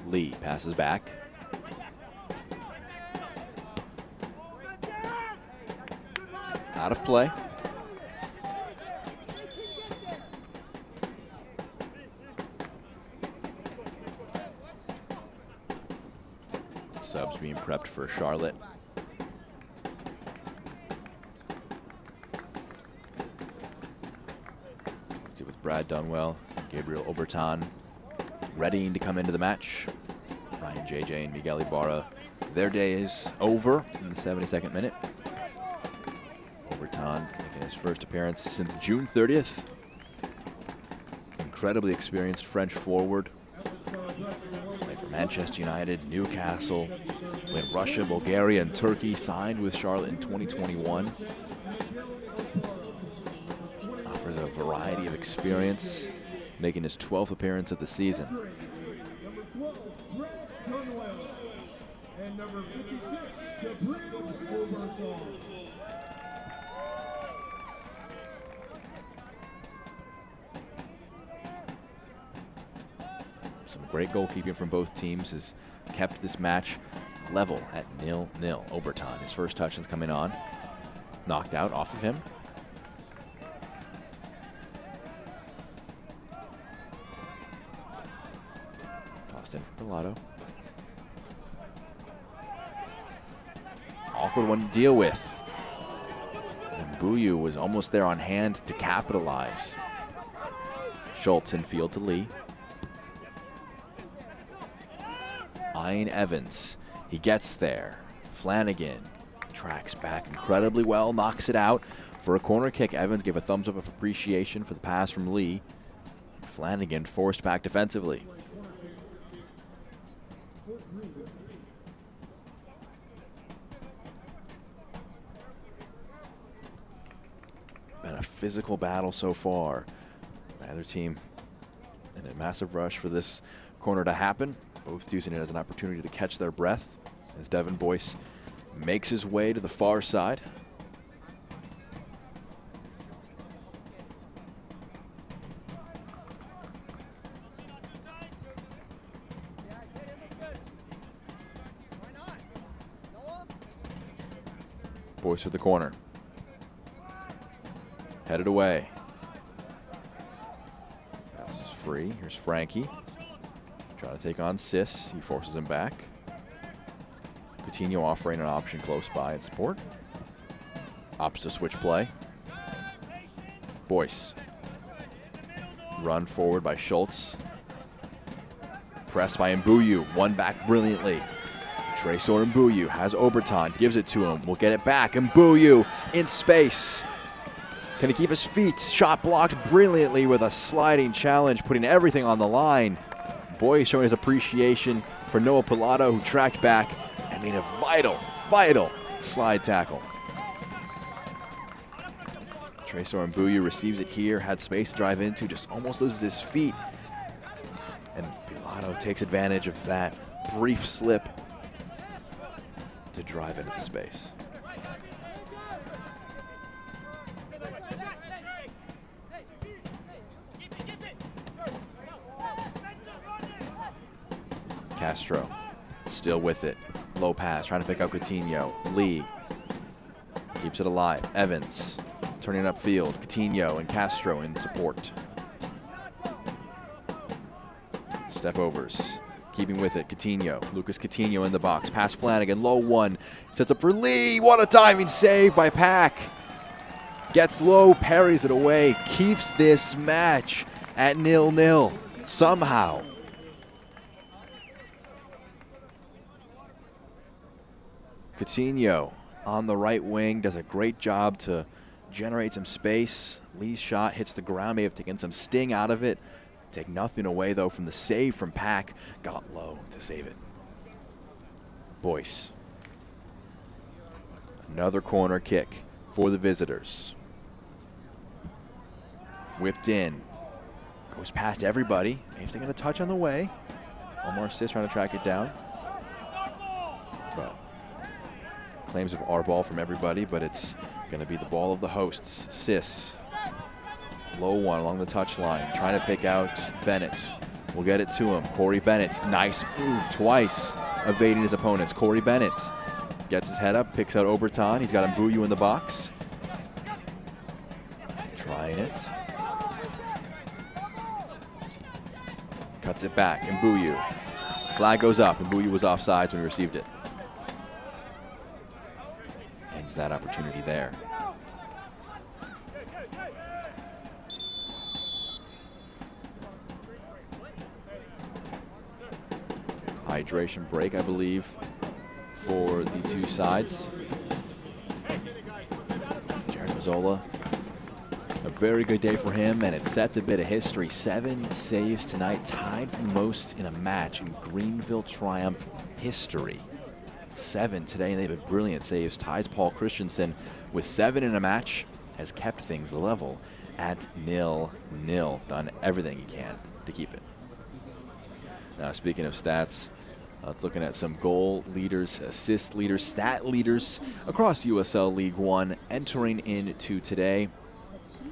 Lee passes back. Out of play. Subs being prepped for Charlotte. See with Brad Dunwell, Gabriel Obertan readying to come into the match. Ryan JJ and Miguel Ibarra Their day is over in the 72nd minute. Oberton making his first appearance since June 30th. Incredibly experienced French forward. Played for Manchester United, Newcastle, played in Russia, Bulgaria, and Turkey. Signed with Charlotte in 2021. Offers a variety of experience, making his 12th appearance of the season. Number 12, Brett Dunwell. And number 56, Gabriel Oberton. Some great goalkeeping from both teams has kept this match level at 0-0. Oberton, his first touch is coming on. Knocked out off of him. Tossed in for Pilato. Awkward one to deal with. And Buyu was almost there on hand to capitalize. Schultz in field to Lee. Ian Evans, he gets there. Flanagan tracks back incredibly well, knocks it out for a corner kick. Evans gave a thumbs up of appreciation for the pass from Lee. Flanagan forced back defensively. Been a physical battle so far. Neither team in a massive rush for this corner to happen. Both using it as an opportunity to catch their breath as Devin Boyce makes his way to the far side. Boyce with the corner. Headed away. Pass is free. Here's Frankie. Trying to take on Sis. He forces him back. Coutinho offering an option close by in support. Opts to switch play. Boyce. Run forward by Schultz. Pressed by Mbuyu. One back brilliantly. Tresor Mbuyu has Oberton. Gives it to him. We'll get it back. Mbuyu in space. Can he keep his feet? Shot blocked brilliantly with a sliding challenge, putting everything on the line. Boy showing his appreciation for Noah Pilato, who tracked back and made a vital slide tackle. Tresor Mbuyu receives it here, had space to drive into, just almost loses his feet. And Pilato takes advantage of that brief slip to drive into the space. Castro still with it. Low pass, trying to pick out Coutinho. Lee keeps it alive. Evans turning upfield. Coutinho and Castro in support. Step overs. Keeping with it. Coutinho. Lucas Coutinho in the box. Pass Flanagan. Low one. Sets up for Lee. What a diving save by Pack. Gets low, parries it away. Keeps this match at 0-0 somehow. Coutinho on the right wing does a great job to generate some space. Lee's shot hits the ground, may have taken some sting out of it. Take nothing away though from the save from Pack. Got low to save it. Boyce. Another corner kick for the visitors. Whipped in. Goes past everybody. May have taken a touch on the way. Omar Sis trying to track it down. But claims of our ball from everybody, but it's going to be the ball of the hosts. Sis, low one along the touchline, trying to pick out Bennett. We'll get it to him. Corey Bennett, nice move twice, evading his opponents. Corey Bennett gets his head up, picks out Oberton. He's got Mbuyu in the box. Trying it. Cuts it back, Mbuyu. Flag goes up, Mbuyu was offsides when he received it. That opportunity there. Hydration break, I believe, for the two sides. Jared Mazzola, a very good day for him, and it sets a bit of history. 7 saves tonight, tied for the most in a match in Greenville Triumph history. 7 today, and they've been brilliant saves. Ties Paul Christensen with 7 in a match, has kept things level at 0-0. Done everything he can to keep it. Now, speaking of stats, looking at some goal leaders, assist leaders, stat leaders across USL League One entering into today.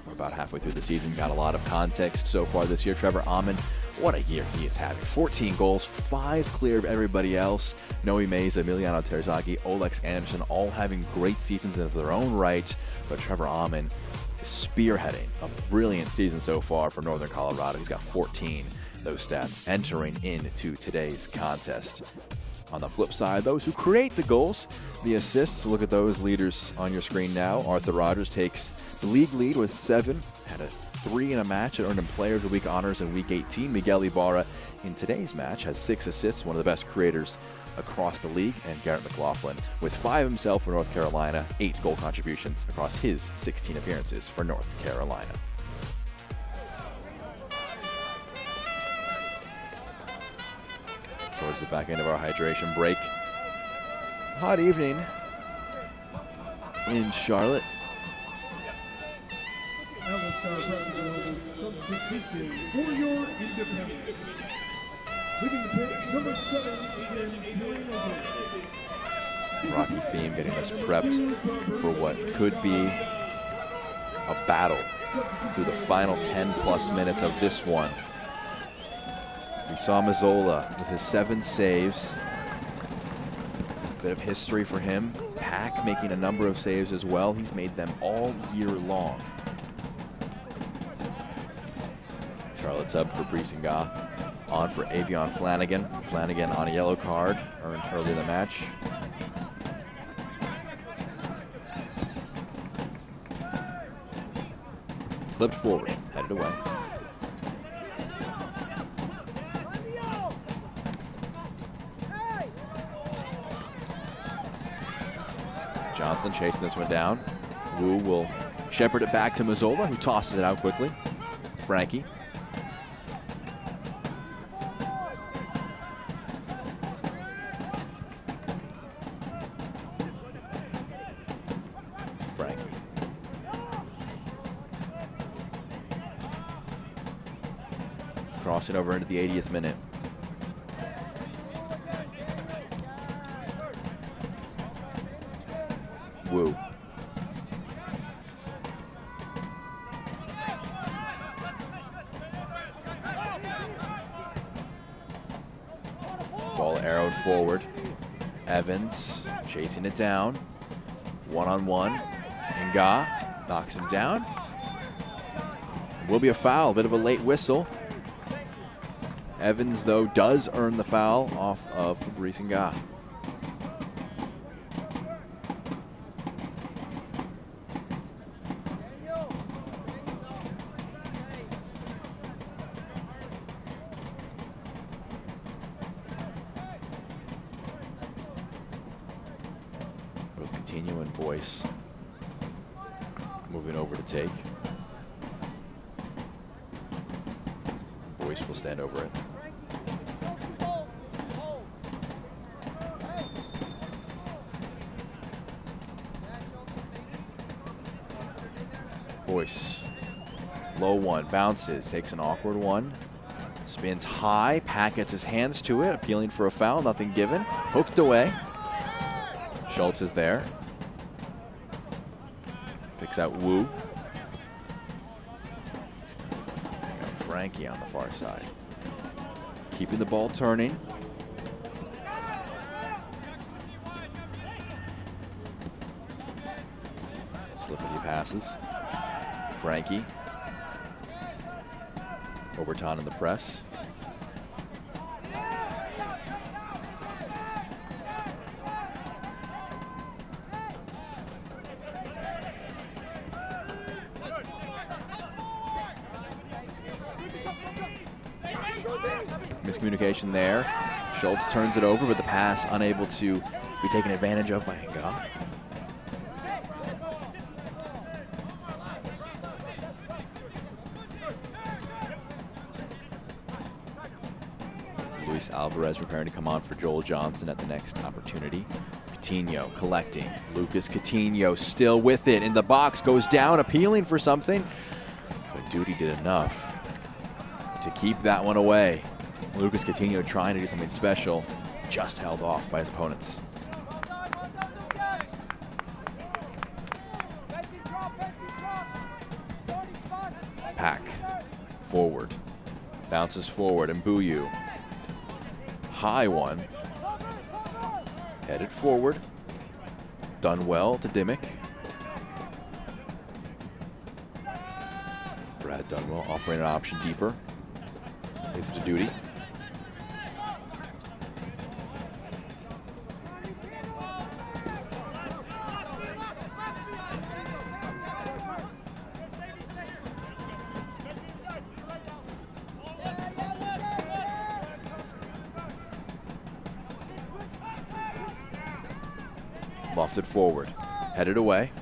We're about halfway through the season, got a lot of context so far this year. Trevor Amon, what a year he is having. 14 goals, 5 clear of everybody else. Noe Meza, Emiliano Terzaghi, Olex Anderson, all having great seasons of their own right. But Trevor Amon is spearheading a brilliant season so far for Northern Colorado. He's got 14 those stats entering into today's contest. On the flip side, those who create the goals, the assists, look at those leaders on your screen now. Arthur Rogers takes the league lead with 7, had a 3 in a match, and earned him Player of the Week honors in Week 18. Miguel Ibarra in today's match has 6 assists, one of the best creators across the league, and Garrett McLaughlin with 5 himself for North Carolina, 8 goal contributions across his 16 appearances for North Carolina. Towards the back end of our hydration break. Hot evening in Charlotte. Substitution for your Independence. Leading the pitch, number 7, Aiden Greenville. Rocky theme getting us prepped for what could be a battle through the final 10+ minutes of this one. We saw Mazzola with his 7 saves. Bit of history for him. Pack making a number of saves as well. He's made them all year long. Charlotte's up for Brisinga. On for Avion Flanagan. Flanagan on a yellow card, earned early in the match. Flipped forward, headed away. Johnson chasing this one down. Wu will shepherd it back to Mazzola, who tosses it out quickly. Frankie. Frankie. Crossing over into the 80th minute. Wu. Ball arrowed forward. Evans chasing it down. One-on-one. Nga knocks him down. Will be a foul, bit of a late whistle. Evans, though, does earn the foul off of Fabrice Nga. Both Coutinho and Boyce moving over to take. Boyce will stand over it. Boyce, low one, bounces, takes an awkward one, spins high, Pack gets his hands to it, appealing for a foul, nothing given, hooked away. Schultz is there. Picks out Wu. Got Frankie on the far side. Keeping the ball turning. Slippery passes. Frankie. Oberton in the press. Miscommunication there. Schultz turns it over, but the pass unable to be taken advantage of by Nga. Luis Alvarez preparing to come on for Joel Johnson at the next opportunity. Coutinho collecting. Lucas Coutinho still with it in the box, goes down, appealing for something. But Duty did enough to keep that one away. Lucas Coutinho trying to do something special, just held off by his opponents. Pack forward, bounces forward, and Mbuyu. High one, headed forward, done well to Dimmick. Brad Dunwell offering an option deeper. It's to Duty. Lofted forward, headed away.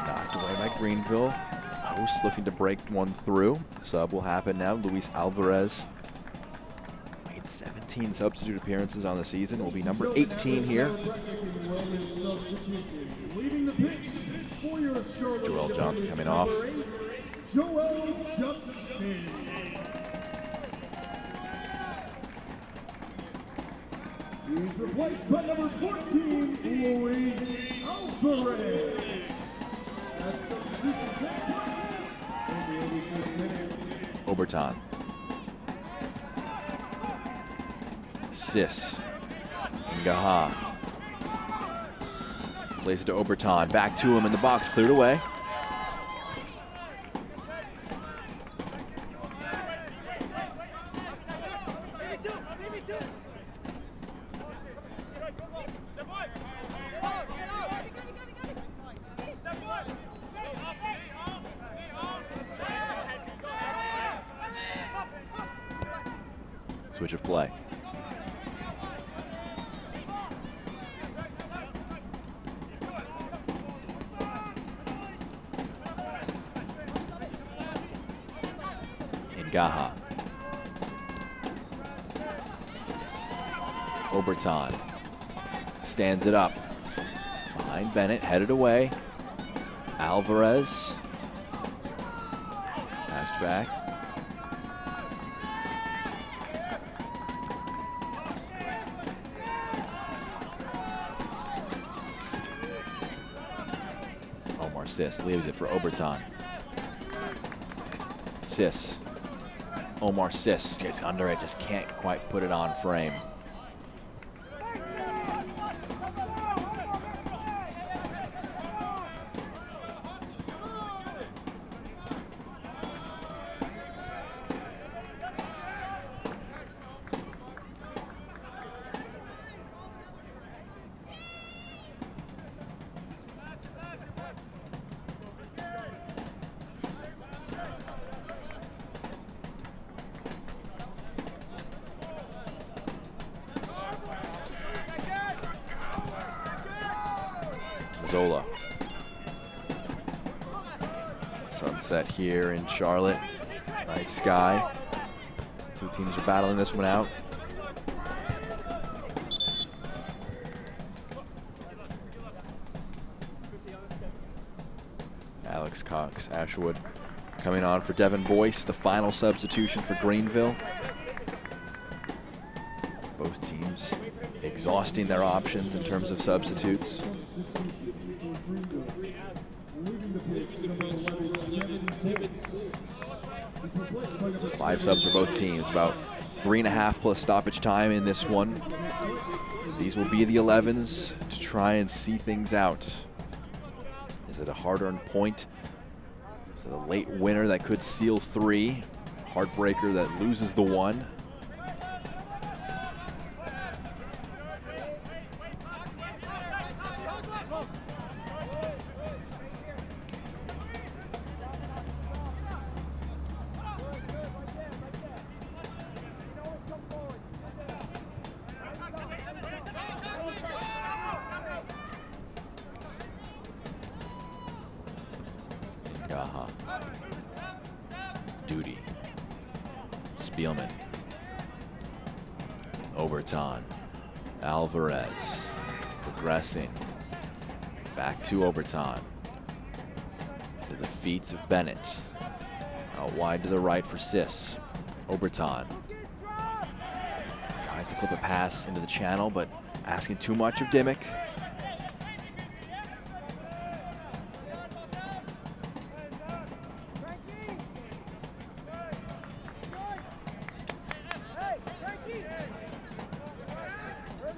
Knocked away by Greenville. Host looking to break one through. Sub will happen now. Luis Alvarez made 17 substitute appearances on the season. Will be number 18 here. Joel Johnson coming off. Joel Johnson. He's replaced by number 14, Luis Alvarez. Oberton. Sis. Ngaha. Plays it to Oberton. Back to him in the box. Cleared away. Switch of play. Ngaha. Oberton stands it up. Behind Bennett, headed away. Alvarez. Passed back. Sis leaves it for Oberton. Sis. Omar Sis gets under it, just can't quite put it on frame. Zola. Sunset here in Charlotte. Night sky. Two teams are battling this one out. Alex Cox, Ashwood coming on for Devin Boyce, the final substitution for Greenville. Both teams exhausting their options in terms of substitutes. 5 subs for both teams, about 3.5 plus stoppage time in this one. These will be the 11s to try and see things out. Is it a hard-earned point? Is it a late winner that could seal 3? Heartbreaker that loses the 1? Ngaha. Duty. Spielman. Oberton. Alvarez. Progressing. Back to Oberton. To the feet of Bennett. Out wide to the right for Sis. Oberton. Tries to clip a pass into the channel, but asking too much of Dimmick.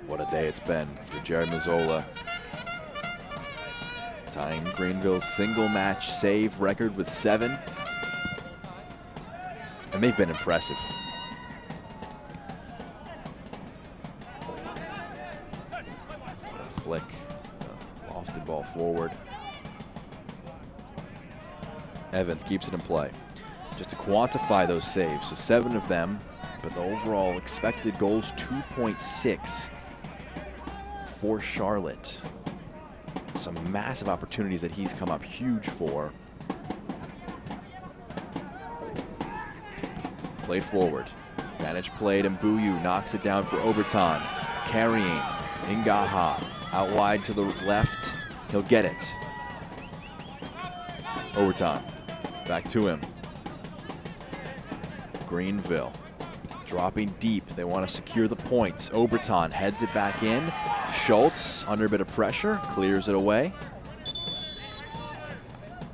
What a day it's been for Jared Mazzola. Tying Greenville's single match save record with 7. And they've been impressive. What a flick. Lofted ball forward. Evans keeps it in play. Just to quantify those saves, so 7 of them, but the overall expected goals 2.6 for Charlotte. Some massive opportunities that he's come up huge for. Played forward. Advantage played, and Mbuyu knocks it down for Oberton. Carrying Ngaha out wide to the left. He'll get it. Oberton back to him. Greenville dropping deep. They want to secure the points. Oberton heads it back in. Schultz under a bit of pressure, clears it away.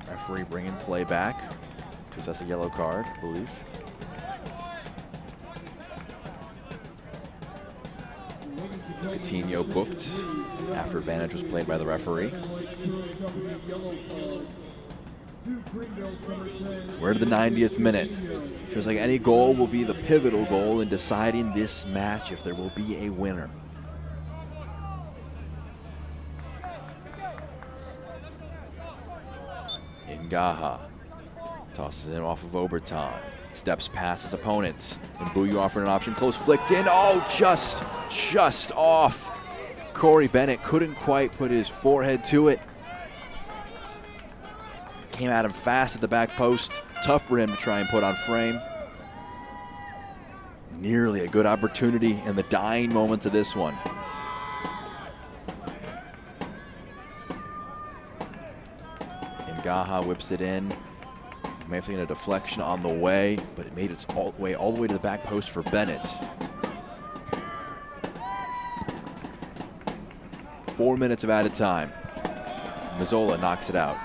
Referee bringing play back because that's a yellow card, I believe. Coutinho booked after advantage was played by the referee. We're to the 90th minute. Feels like any goal will be the pivotal goal in deciding this match if there will be a winner. Ngaha tosses it off of Oberton. Steps past his opponents. Mbuyu offering an option, close, flicked in. Oh, just off. Corey Bennett couldn't quite put his forehead to it. Came at him fast at the back post. Tough for him to try and put on frame. Nearly a good opportunity in the dying moments of this one. Ngaha whips it in. May have taken a deflection on the way, but it made its way all the way to the back post for Bennett. 4 minutes of added time. Mazzola knocks it out.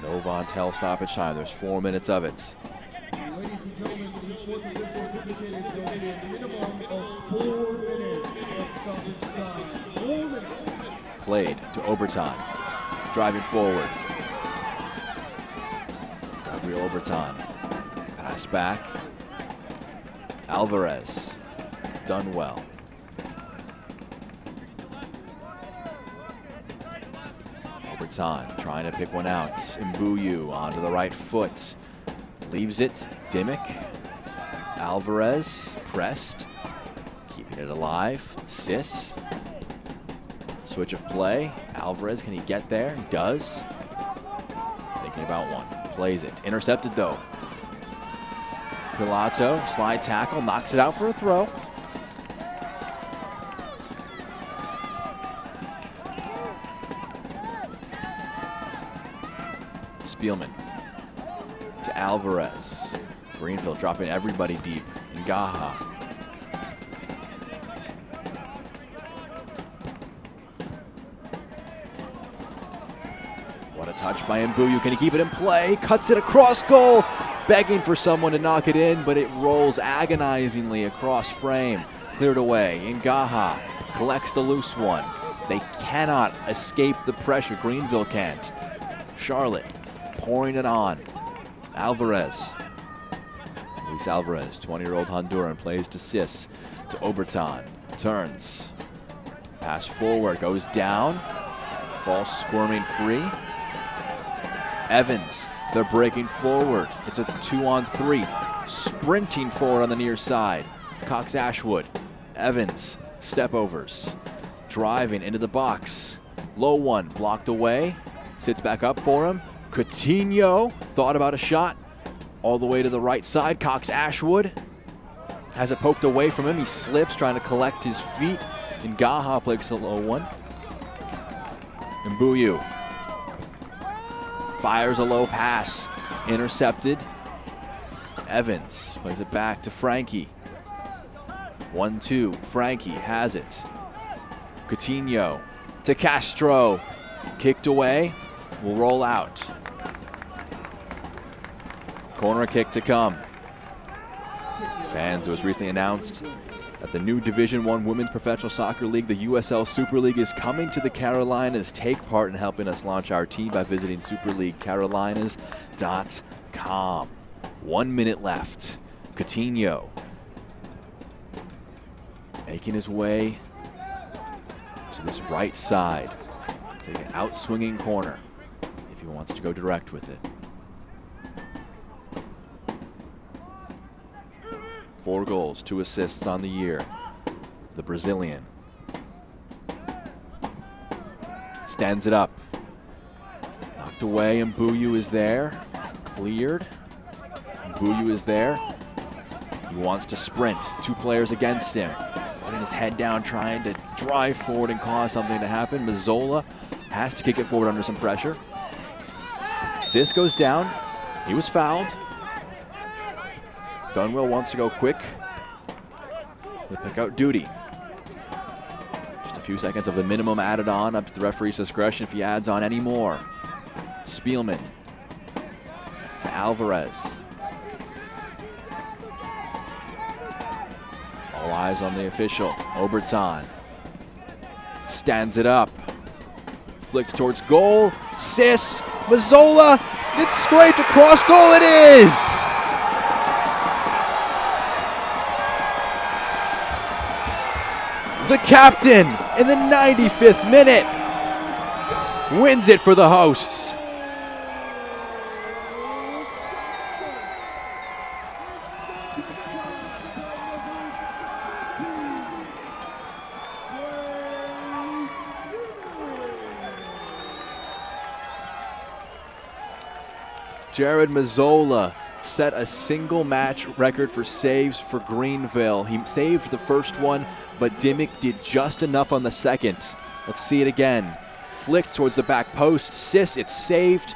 No Von Tell stoppage time. There's 4 minutes of it. Ladies and gentlemen, the fourth official has indicated there will be a minimum of 4 minutes of stoppage time. 4 minutes. Played to Oberton. Driving forward. Gabriel Oberton. Passed back. Alvarez. Done well. Oberton trying to pick one out. Mbuyu onto the right foot. Leaves it. Dimmick. Alvarez pressed. Keeping it alive. Sis. Switch of play. Alvarez, can he get there? He does. Thinking about one. Plays it. Intercepted though. Pilato, slide tackle, knocks it out for a throw. Spielman to Alvarez. Greenville dropping everybody deep. Ngaha. What a touch by Mbuyu. Can he keep it in play? Cuts it across goal. Begging for someone to knock it in, but it rolls agonizingly across frame. Cleared away. Ngaha collects the loose one. They cannot escape the pressure. Greenville can't. Charlotte pouring it on. Alvarez. Luis Alvarez, 20-year-old Honduran, plays to Sis, to Oberton. Turns. Pass forward, goes down. Ball squirming free. Evans, they're breaking forward. It's a 2-on-3. Sprinting forward on the near side. It's Cox Ashwood. Evans, step overs. Driving into the box. Low one, blocked away. Sits back up for him. Coutinho thought about a shot all the way to the right side. Cox Ashwood has it poked away from him. He slips, trying to collect his feet. And Gaha plays a low one. And Mbuyu fires a low pass. Intercepted. Evans plays it back to Frankie. 1-2. Frankie has it. Coutinho to Castro. Kicked away. Will roll out. Corner kick to come. Fans, it was recently announced that the new Division I Women's Professional Soccer League, the USL Super League, is coming to the Carolinas. Take part in helping us launch our team by visiting superleaguecarolinas.com. 1 minute left. Coutinho making his way to this right side. Take an out-swinging corner if he wants to go direct with it. 4 goals, 2 assists on the year. The Brazilian stands it up. Knocked away, and Mbuyu is there. It's cleared. Mbuyu is there. He wants to sprint. 2 players against him. Putting his head down, trying to drive forward and cause something to happen. Mazzola has to kick it forward under some pressure. Sis goes down. He was fouled. Dunwell wants to go quick. He'll pick out duty. Just a few seconds of the minimum added on, up to the referee's discretion if he adds on any more. Spielman to Alvarez. All eyes on the official. Oberton stands it up. Flicks towards goal. Sis. Mazzola. It's scraped across goal. It is! The captain in the 95th minute wins it for the hosts. Jared Mazzola set a single match record for saves for Greenville. He saved the first one, but Dimmick did just enough on the second. Let's see it again. Flicked towards the back post. Sis, it's saved.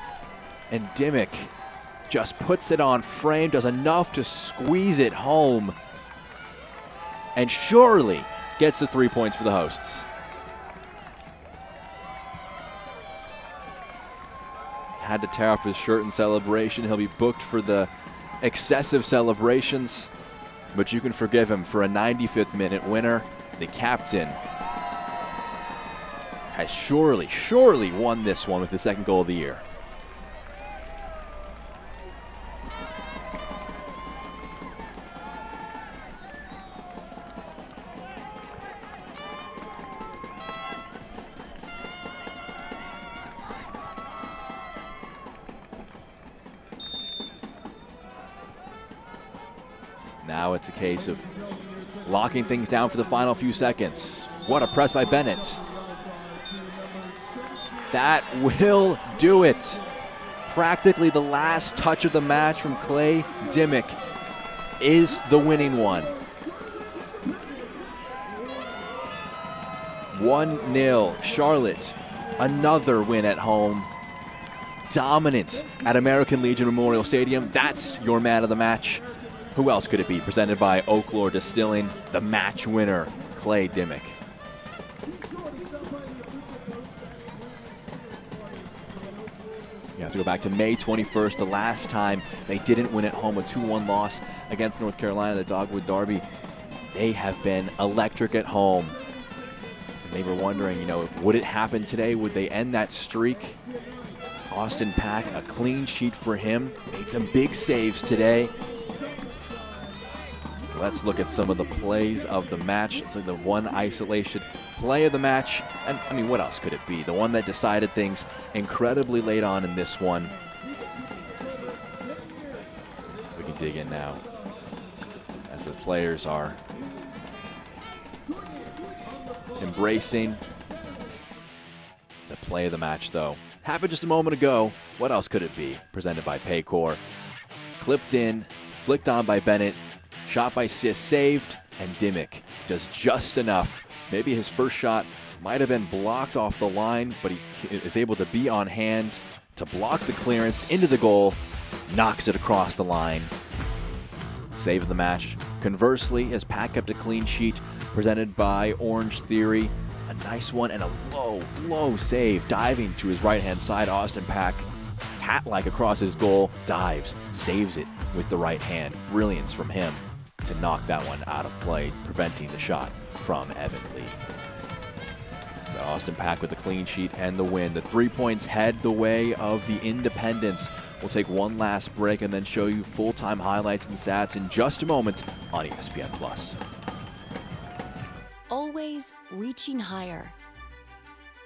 And Dimmick just puts it on frame, does enough to squeeze it home. And surely gets the 3 points for the hosts. Had to tear off his shirt in celebration. He'll be booked for the excessive celebrations, but you can forgive him for a 95th minute winner. The captain has surely won this one with the second goal of the year. Now it's a case of locking things down for the final few seconds. What a press by Bennett. That will do it. Practically the last touch of the match from Clay Dimmick is the winning one. 1-0. Charlotte, another win at home. Dominant at American Legion Memorial Stadium. That's your man of the match. Who else could it be? Presented by Oaklaw Distilling, the match winner, Clay Dimmick. You have to go back to May 21st, the last time they didn't win at home, a 2-1 loss against North Carolina, the Dogwood Derby. They have been electric at home. And they were wondering, would it happen today? Would they end that streak? Austin Pack, a clean sheet for him. Made some big saves today. Let's look at some of the plays of the match. It's like the one isolation play of the match. And, what else could it be? The one that decided things incredibly late on in this one. We can dig in now as the players are embracing the play of the match, though. Happened just a moment ago. What else could it be? Presented by Paycor. Clipped in, flicked on by Bennett, shot by Sis, saved, and Dimmick does just enough. Maybe his first shot might have been blocked off the line, but he is able to be on hand to block the clearance into the goal, knocks it across the line. Save of the match. Conversely, as Pack kept a clean sheet, presented by Orange Theory. A nice one and a low save. Diving to his right-hand side, Austin Pack, cat-like across his goal, dives, saves it with the right hand. Brilliance from him to knock that one out of play, preventing the shot from Evan Lee. But Austin Pack with the clean sheet and the win. The 3 points head the way of the Independents. We'll take one last break and then show you full-time highlights and stats in just a moment on ESPN+. Always reaching higher,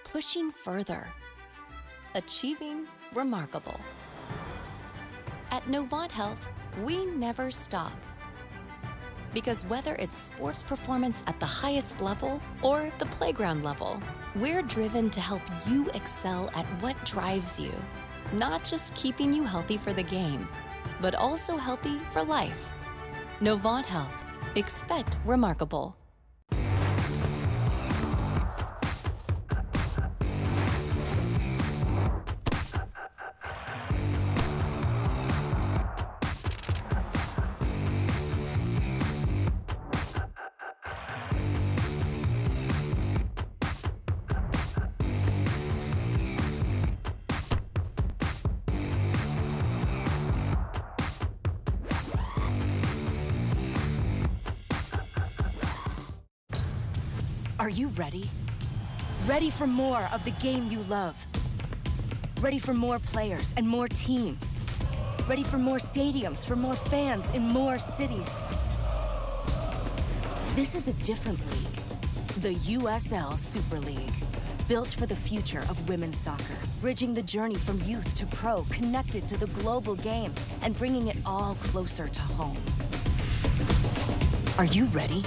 pushing further, achieving remarkable. At Novant Health, we never stop. Because whether it's sports performance at the highest level or the playground level, we're driven to help you excel at what drives you. Not just keeping you healthy for the game, but also healthy for life. Novant Health. Expect remarkable. Are you ready? Ready for more of the game you love? Ready for more players and more teams? Ready for more stadiums, for more fans in more cities? This is a different league. The USL Super League. Built for the future of women's soccer. Bridging the journey from youth to pro, connected to the global game, and bringing it all closer to home. Are you ready?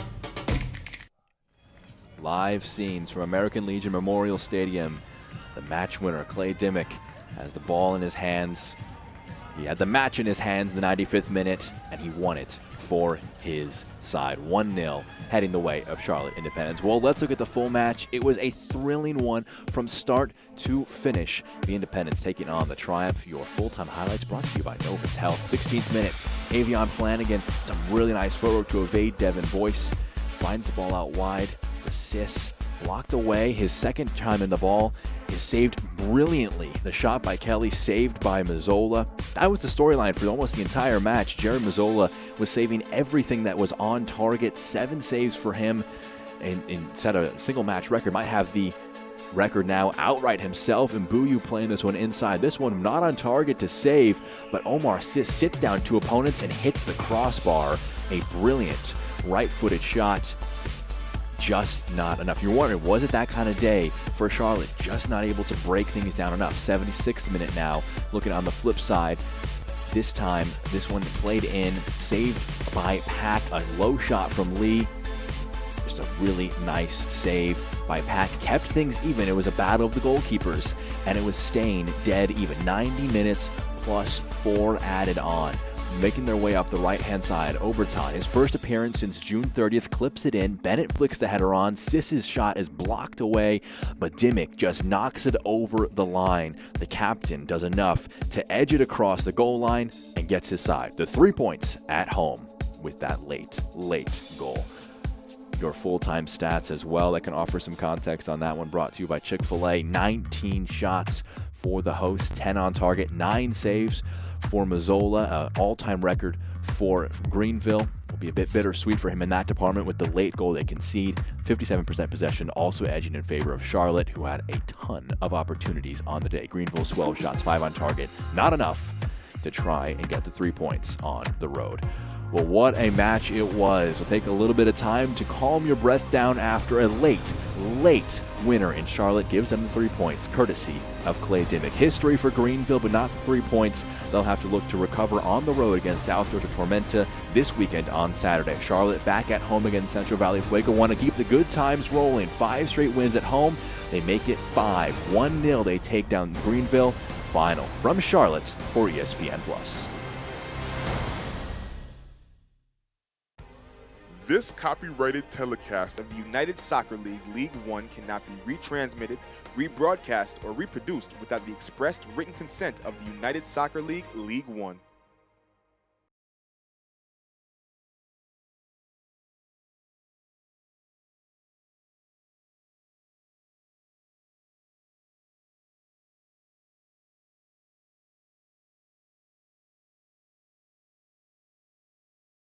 Live scenes from American Legion Memorial Stadium. The match winner, Clay Dimmick, has the ball in his hands. He had the match in his hands in the 95th minute, and he won it for his side. 1-0, heading the way of Charlotte Independence. Well, let's look at the full match. It was a thrilling one from start to finish. The Independents taking on the Triumph. Your full-time highlights brought to you by Novant Health. 16th minute, Avion Flanagan, some really nice footwork to evade Devin Boyce. Finds the ball out wide for Sis. Blocked away. His second time in the ball is saved brilliantly. The shot by Kelly, saved by Mazzola. That was the storyline for almost the entire match. Jared Mazzola was saving everything that was on target. 7 saves for him and set a single match record. Might have the record now outright himself. And Mbuyu playing this one inside. This one not on target to save, but Omar Sis sits down 2 opponents and hits the crossbar. A brilliant right-footed shot. Just not enough. You're wondering, was it that kind of day for Charlotte? Just not able to break things down enough. 76th minute now. Looking on the flip side, this time, this one played in, saved by Pack. A low shot from Lee. Just a really nice save by Pack. Kept things even. It was a battle of the goalkeepers, and it was staying dead even. 90 minutes plus 4 added on. Making their way up the right-hand side. Oberton, his first appearance since June 30th, clips it in. Bennett flicks the header on. Sis's shot is blocked away, but Dimmick just knocks it over the line. The captain does enough to edge it across the goal line and gets his side. The 3 points at home with that late goal. Your full-time stats as well that can offer some context on that one, brought to you by Chick-fil-A. 19 shots for the hosts, 10 on target, 9 saves for Mazzola, an all-time record for Greenville. Will be a bit bittersweet for him in that department with the late goal they concede. 57% possession, also edging in favor of Charlotte, who had a ton of opportunities on the day. Greenville's 12 shots, 5 on target. Not enough to try and get the 3 points on the road. Well, what a match it was. We'll take a little bit of time to calm your breath down after a late winner in Charlotte gives them the 3 points, courtesy of Clay Dimmick. History for Greenville, but not the 3 points. They'll have to look to recover on the road against South Georgia Tormenta this weekend on Saturday. Charlotte back at home against Central Valley Fuego. Want to keep the good times rolling. 5 straight wins at home. They make it 5. 1-0 they take down Greenville. Final from Charlotte for ESPN+. This copyrighted telecast of the United Soccer League League One cannot be retransmitted, rebroadcast, or reproduced without the expressed written consent of the United Soccer League League One.